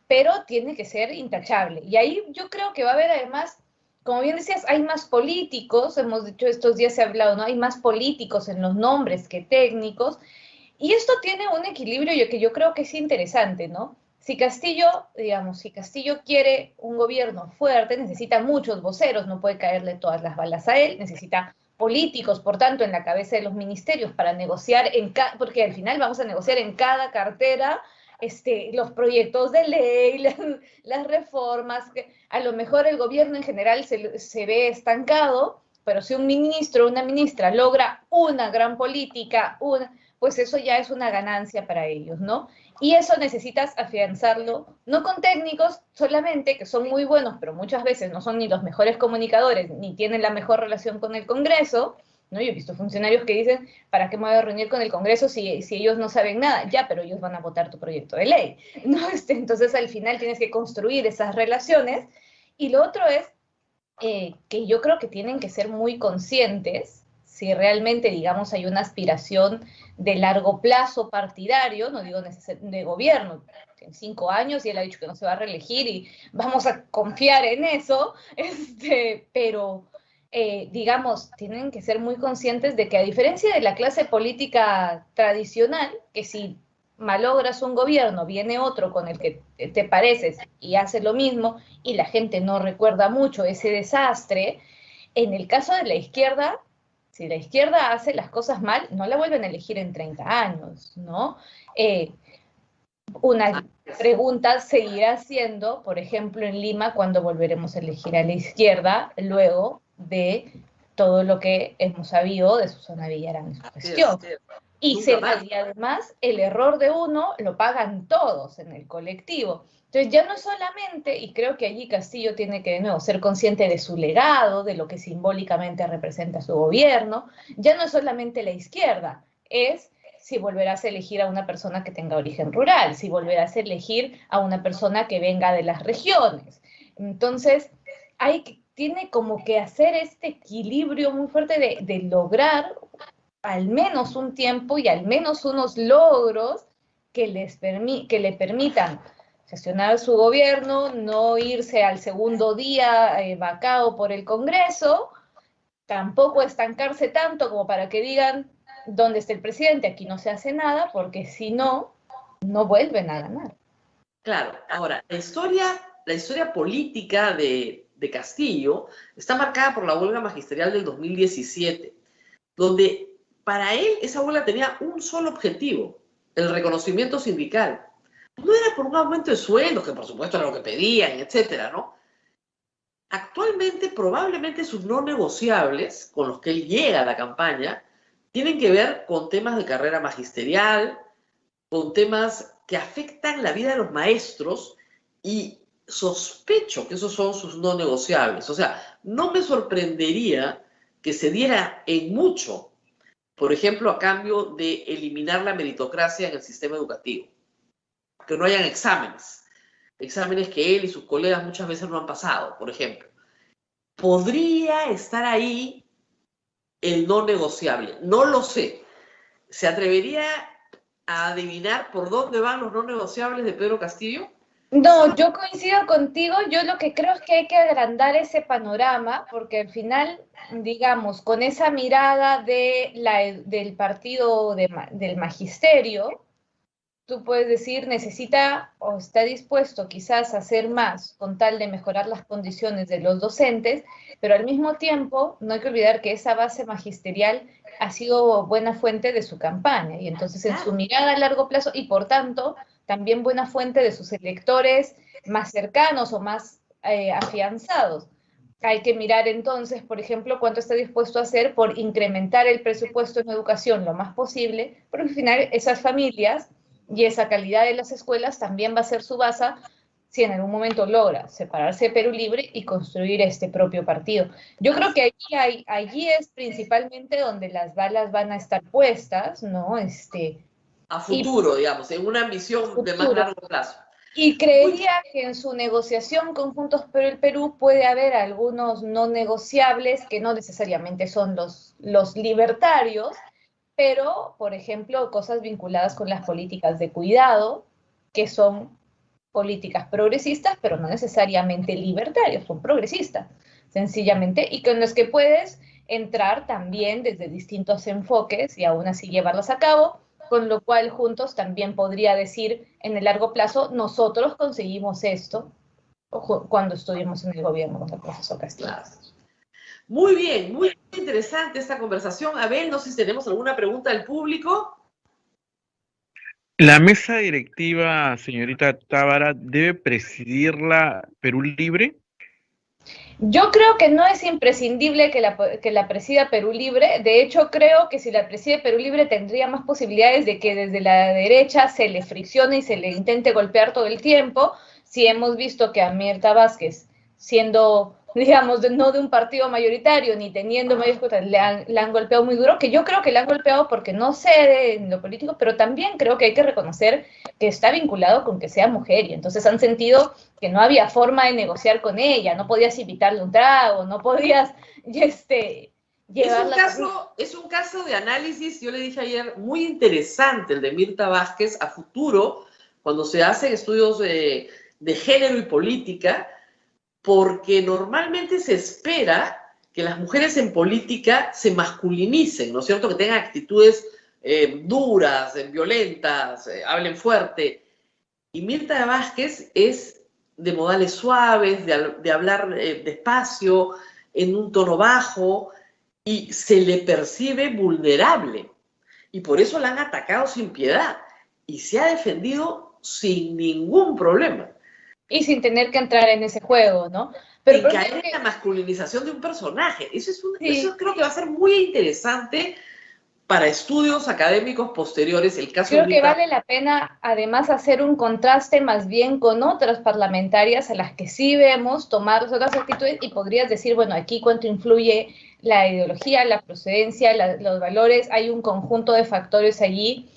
pero tiene que ser intachable. Y ahí yo creo que va a haber además, como bien decías, hay más políticos, hemos dicho estos días se ha hablado, ¿no? Hay más políticos en los nombres que técnicos, y esto tiene un equilibrio que yo creo que es interesante, ¿no? Si Castillo quiere un gobierno fuerte, necesita muchos voceros, no puede caerle todas las balas a él, necesita políticos, por tanto, en la cabeza de los ministerios para negociar, porque al final vamos a negociar en cada cartera los proyectos de ley, las reformas, que a lo mejor el gobierno en general se ve estancado, pero si un ministro o una ministra logra una gran política, pues eso ya es una ganancia para ellos, ¿no? Y eso necesitas afianzarlo, no con técnicos solamente, que son muy buenos, pero muchas veces no son ni los mejores comunicadores, ni tienen la mejor relación con el Congreso, ¿no? Yo he visto funcionarios que dicen, ¿para qué me voy a reunir con el Congreso si ellos no saben nada? Ya, pero ellos van a votar tu proyecto de ley, ¿no? Entonces, al final tienes que construir esas relaciones. Y lo otro es que yo creo que tienen que ser muy conscientes si realmente, digamos, hay una aspiración de largo plazo partidario, no digo de gobierno, en 5 años, y él ha dicho que no se va a reelegir y vamos a confiar en eso, pero digamos, tienen que ser muy conscientes de que a diferencia de la clase política tradicional, que si malogras un gobierno, viene otro con el que te pareces y hace lo mismo, y la gente no recuerda mucho ese desastre, en el caso de la izquierda, si la izquierda hace las cosas mal, no la vuelven a elegir en 30 años, ¿no? Una pregunta seguirá siendo, por ejemplo, en Lima, cuando volveremos a elegir a la izquierda, luego de todo lo que hemos sabido de Susana Villarán en su gestión. Y además, el error de uno lo pagan todos en el colectivo. Entonces ya no es solamente, y creo que allí Castillo tiene que de nuevo ser consciente de su legado, de lo que simbólicamente representa su gobierno, ya no es solamente la izquierda, es si volverás a elegir a una persona que tenga origen rural, si volverás a elegir a una persona que venga de las regiones. Entonces, tiene como que hacer este equilibrio muy fuerte de lograr al menos un tiempo y al menos unos logros que le permitan gestionar su gobierno, no irse al segundo día vacado por el Congreso, tampoco estancarse tanto como para que digan, ¿dónde está el presidente? Aquí no se hace nada, porque si no, no vuelven a ganar. Claro, ahora, la historia política de Castillo está marcada por la huelga magisterial del 2017, donde para él esa huelga tenía un solo objetivo, el reconocimiento sindical. No era por un aumento de sueldos, que por supuesto era lo que pedían, etcétera, ¿no? Actualmente, probablemente sus no negociables, con los que él llega a la campaña, tienen que ver con temas de carrera magisterial, con temas que afectan la vida de los maestros, y sospecho que esos son sus no negociables. O sea, no me sorprendería que se diera en mucho, por ejemplo, a cambio de eliminar la meritocracia en el sistema educativo. Que no hayan exámenes que él y sus colegas muchas veces no han pasado, por ejemplo. ¿Podría estar ahí el no negociable? No lo sé. ¿Se atrevería a adivinar por dónde van los no negociables de Pedro Castillo? No, yo coincido contigo. Yo lo que creo es que hay que agrandar ese panorama, porque al final, digamos, con esa mirada del partido del magisterio, tú puedes decir, necesita o está dispuesto quizás a hacer más con tal de mejorar las condiciones de los docentes, pero al mismo tiempo no hay que olvidar que esa base magisterial ha sido buena fuente de su campaña, y entonces en su mirada a largo plazo, y por tanto también buena fuente de sus electores más cercanos o más afianzados. Hay que mirar entonces, por ejemplo, cuánto está dispuesto a hacer por incrementar el presupuesto en educación lo más posible, porque al final esas familias y esa calidad de las escuelas también va a ser su base si en algún momento logra separarse de Perú Libre y construir este propio partido. Yo creo que allí es principalmente donde las balas van a estar puestas, ¿no? A futuro, digamos, en una ambición de más largo plazo. Y creería que en su negociación con Juntos por el Perú puede haber algunos no negociables que no necesariamente son los libertarios, pero, por ejemplo, cosas vinculadas con las políticas de cuidado, que son políticas progresistas, pero no necesariamente libertarias, son progresistas, sencillamente, y con los que puedes entrar también desde distintos enfoques y aún así llevarlos a cabo, con lo cual Juntos también podría decir en el largo plazo, nosotros conseguimos esto cuando estuvimos en el gobierno con el profesor Castillo. Claro. Muy bien, muy interesante esta conversación. Abel, no sé si tenemos alguna pregunta del público. La mesa directiva, señorita Tábara, ¿debe presidirla Perú Libre? Yo creo que no es imprescindible que la presida Perú Libre. De hecho, creo que si la preside Perú Libre tendría más posibilidades de que desde la derecha se le friccione y se le intente golpear todo el tiempo. Si hemos visto que a Mirta Vázquez, siendo, digamos, no de un partido mayoritario ni teniendo medios, le han golpeado muy duro, que yo creo que le han golpeado porque no cede en lo político, pero también creo que hay que reconocer que está vinculado con que sea mujer y entonces han sentido que no había forma de negociar con ella, no podías invitarle un trago, no podías llevarla. Es un caso de análisis, yo le dije ayer, muy interesante el de Mirta Vázquez a futuro, cuando se hacen estudios de género y política, porque normalmente se espera que las mujeres en política se masculinicen, ¿no es cierto? Que tengan actitudes duras, violentas, hablen fuerte. Y Mirta Vázquez es de modales suaves, de hablar despacio, en un tono bajo, y se le percibe vulnerable. Y por eso la han atacado sin piedad. Y se ha defendido sin ningún problema. Y sin tener que entrar en ese juego, ¿no? Pero caer en la masculinización de un personaje. Eso creo que va a ser muy interesante para estudios académicos posteriores. El caso creo que vale la pena además hacer un contraste más bien con otras parlamentarias a las que sí vemos tomar otras actitudes y podrías decir, bueno, aquí cuánto influye la ideología, la procedencia, los valores, hay un conjunto de factores allí.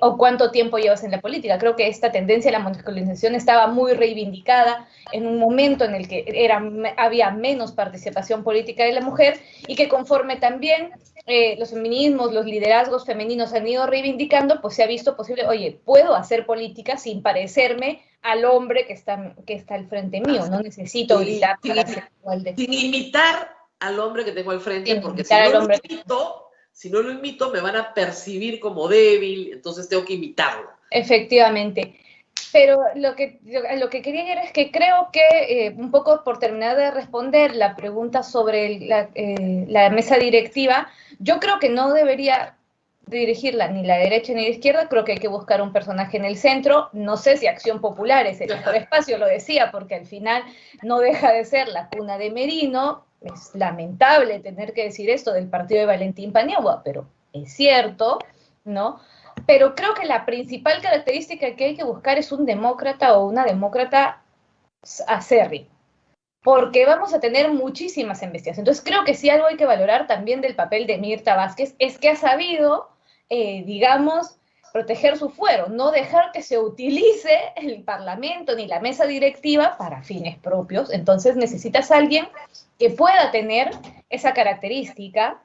O cuánto tiempo llevas en la política. Creo que esta tendencia a la masculinización estaba muy reivindicada en un momento en el que había menos participación política de la mujer y que conforme también los feminismos, los liderazgos femeninos han ido reivindicando, pues se ha visto posible, oye, puedo hacer política sin parecerme al hombre que está al frente mío, no necesito gritar para ser igual de... Sin imitar al hombre que tengo al frente, sin porque si no lo imito, me van a percibir como débil, entonces tengo que imitarlo. Efectivamente. Pero lo que quería decir es que creo que, un poco por terminar de responder la pregunta sobre la mesa directiva, yo creo que no debería dirigirla ni la derecha ni la izquierda, creo que hay que buscar un personaje en el centro. No sé si Acción Popular es el mejor espacio, lo decía, porque al final no deja de ser la cuna de Merino. Es lamentable tener que decir esto del partido de Valentín Paniagua, pero es cierto, ¿no? Pero creo que la principal característica que hay que buscar es un demócrata o una demócrata acérrima, porque vamos a tener muchísimas investigaciones. Entonces creo que sí algo hay que valorar también del papel de Mirta Vázquez, es que ha sabido, digamos, proteger su fuero, no dejar que se utilice el Parlamento ni la mesa directiva para fines propios. Entonces necesitas a alguien que pueda tener esa característica,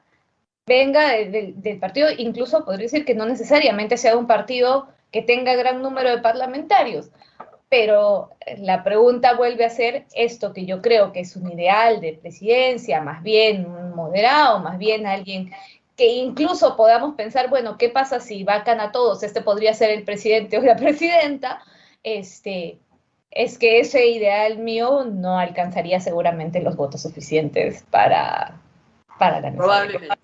venga del partido, incluso podría decir que no necesariamente sea un partido que tenga gran número de parlamentarios, pero la pregunta vuelve a ser esto que yo creo que es un ideal de presidencia, más bien un moderado, más bien alguien que incluso podamos pensar, bueno, ¿qué pasa si vacan a todos? Este podría ser el presidente o la presidenta. Es que ese ideal mío no alcanzaría seguramente los votos suficientes para la mesa. Probablemente.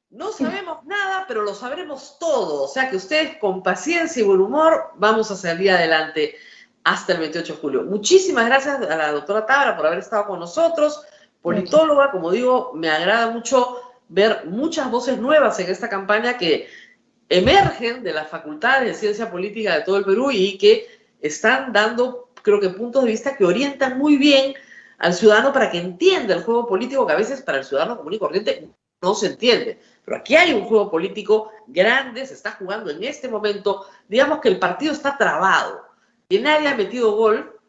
No sabemos nada, pero lo sabremos todo. O sea que ustedes con paciencia y buen humor vamos a salir adelante hasta el 28 de julio. Muchísimas gracias a la doctora Tábara por haber estado con nosotros. Politóloga, como digo, me agrada mucho ver muchas voces nuevas en esta campaña que emergen de las facultades de ciencia política de todo el Perú y que están dando, creo que, puntos de vista que orientan muy bien al ciudadano para que entienda el juego político que a veces para el ciudadano común y corriente no se entiende. Pero aquí hay un juego político grande, se está jugando en este momento. Digamos que el partido está trabado, que nadie ha metido gol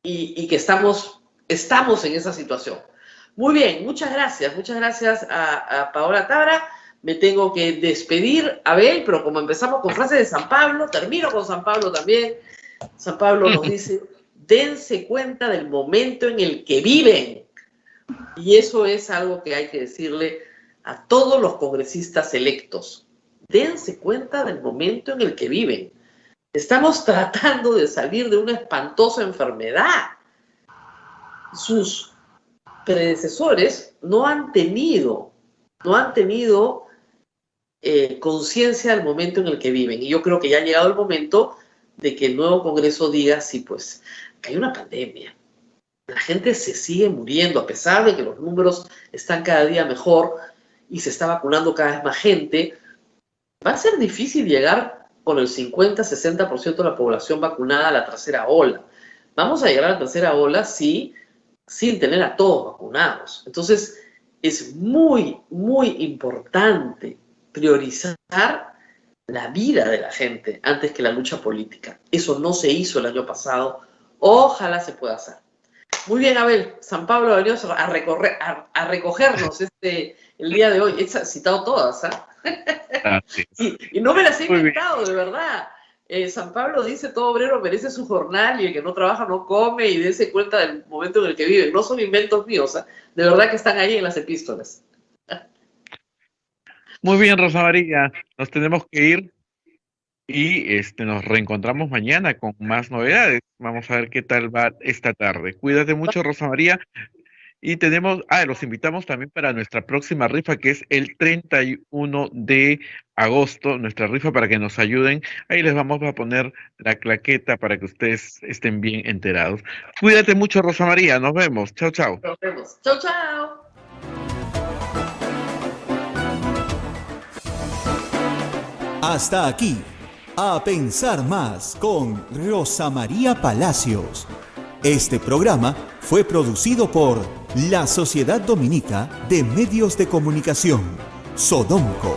y que estamos en esa situación. Muy bien, muchas gracias a Paola Tábara. Me tengo que despedir, Abel, pero como empezamos con frases de San Pablo, termino con San Pablo también. San Pablo nos dice, dense cuenta del momento en el que viven. Y eso es algo que hay que decirle a todos los congresistas electos. Dense cuenta del momento en el que viven. Estamos tratando de salir de una espantosa enfermedad. Sus predecesores no han tenido conciencia del momento en el que viven. Y yo creo que ya ha llegado el momento de que el nuevo Congreso diga, sí, pues, que hay una pandemia. La gente se sigue muriendo, a pesar de que los números están cada día mejor y se está vacunando cada vez más gente. Va a ser difícil llegar con el 50-60% de la población vacunada a la tercera ola. Vamos a llegar a la tercera ola, sí, sin tener a todos vacunados. Entonces, es muy, muy importante priorizar la vida de la gente antes que la lucha política. Eso no se hizo el año pasado. Ojalá se pueda hacer. Muy bien, Abel. San Pablo ha venido a recogernos el día de hoy. He citado todas, ¿ah? Y no me las he inventado, de verdad. San Pablo dice, todo obrero merece su jornal y el que no trabaja no come, y dése cuenta del momento en el que vive. No son inventos míos, ¿eh? De verdad que están ahí en las epístolas. Muy bien, Rosa María, nos tenemos que ir y nos reencontramos mañana con más novedades. Vamos a ver qué tal va esta tarde. Cuídate mucho, Rosa María. Y los invitamos también para nuestra próxima rifa, que es el 31 de agosto, nuestra rifa para que nos ayuden. Ahí les vamos a poner la claqueta para que ustedes estén bien enterados. Cuídate mucho, Rosa María. Nos vemos. Chao, chao. Nos vemos. Chao, chao. Hasta aquí, A Pensar Más con Rosa María Palacios. Este programa fue producido por la Sociedad Dominica de Medios de Comunicación, Sodomco.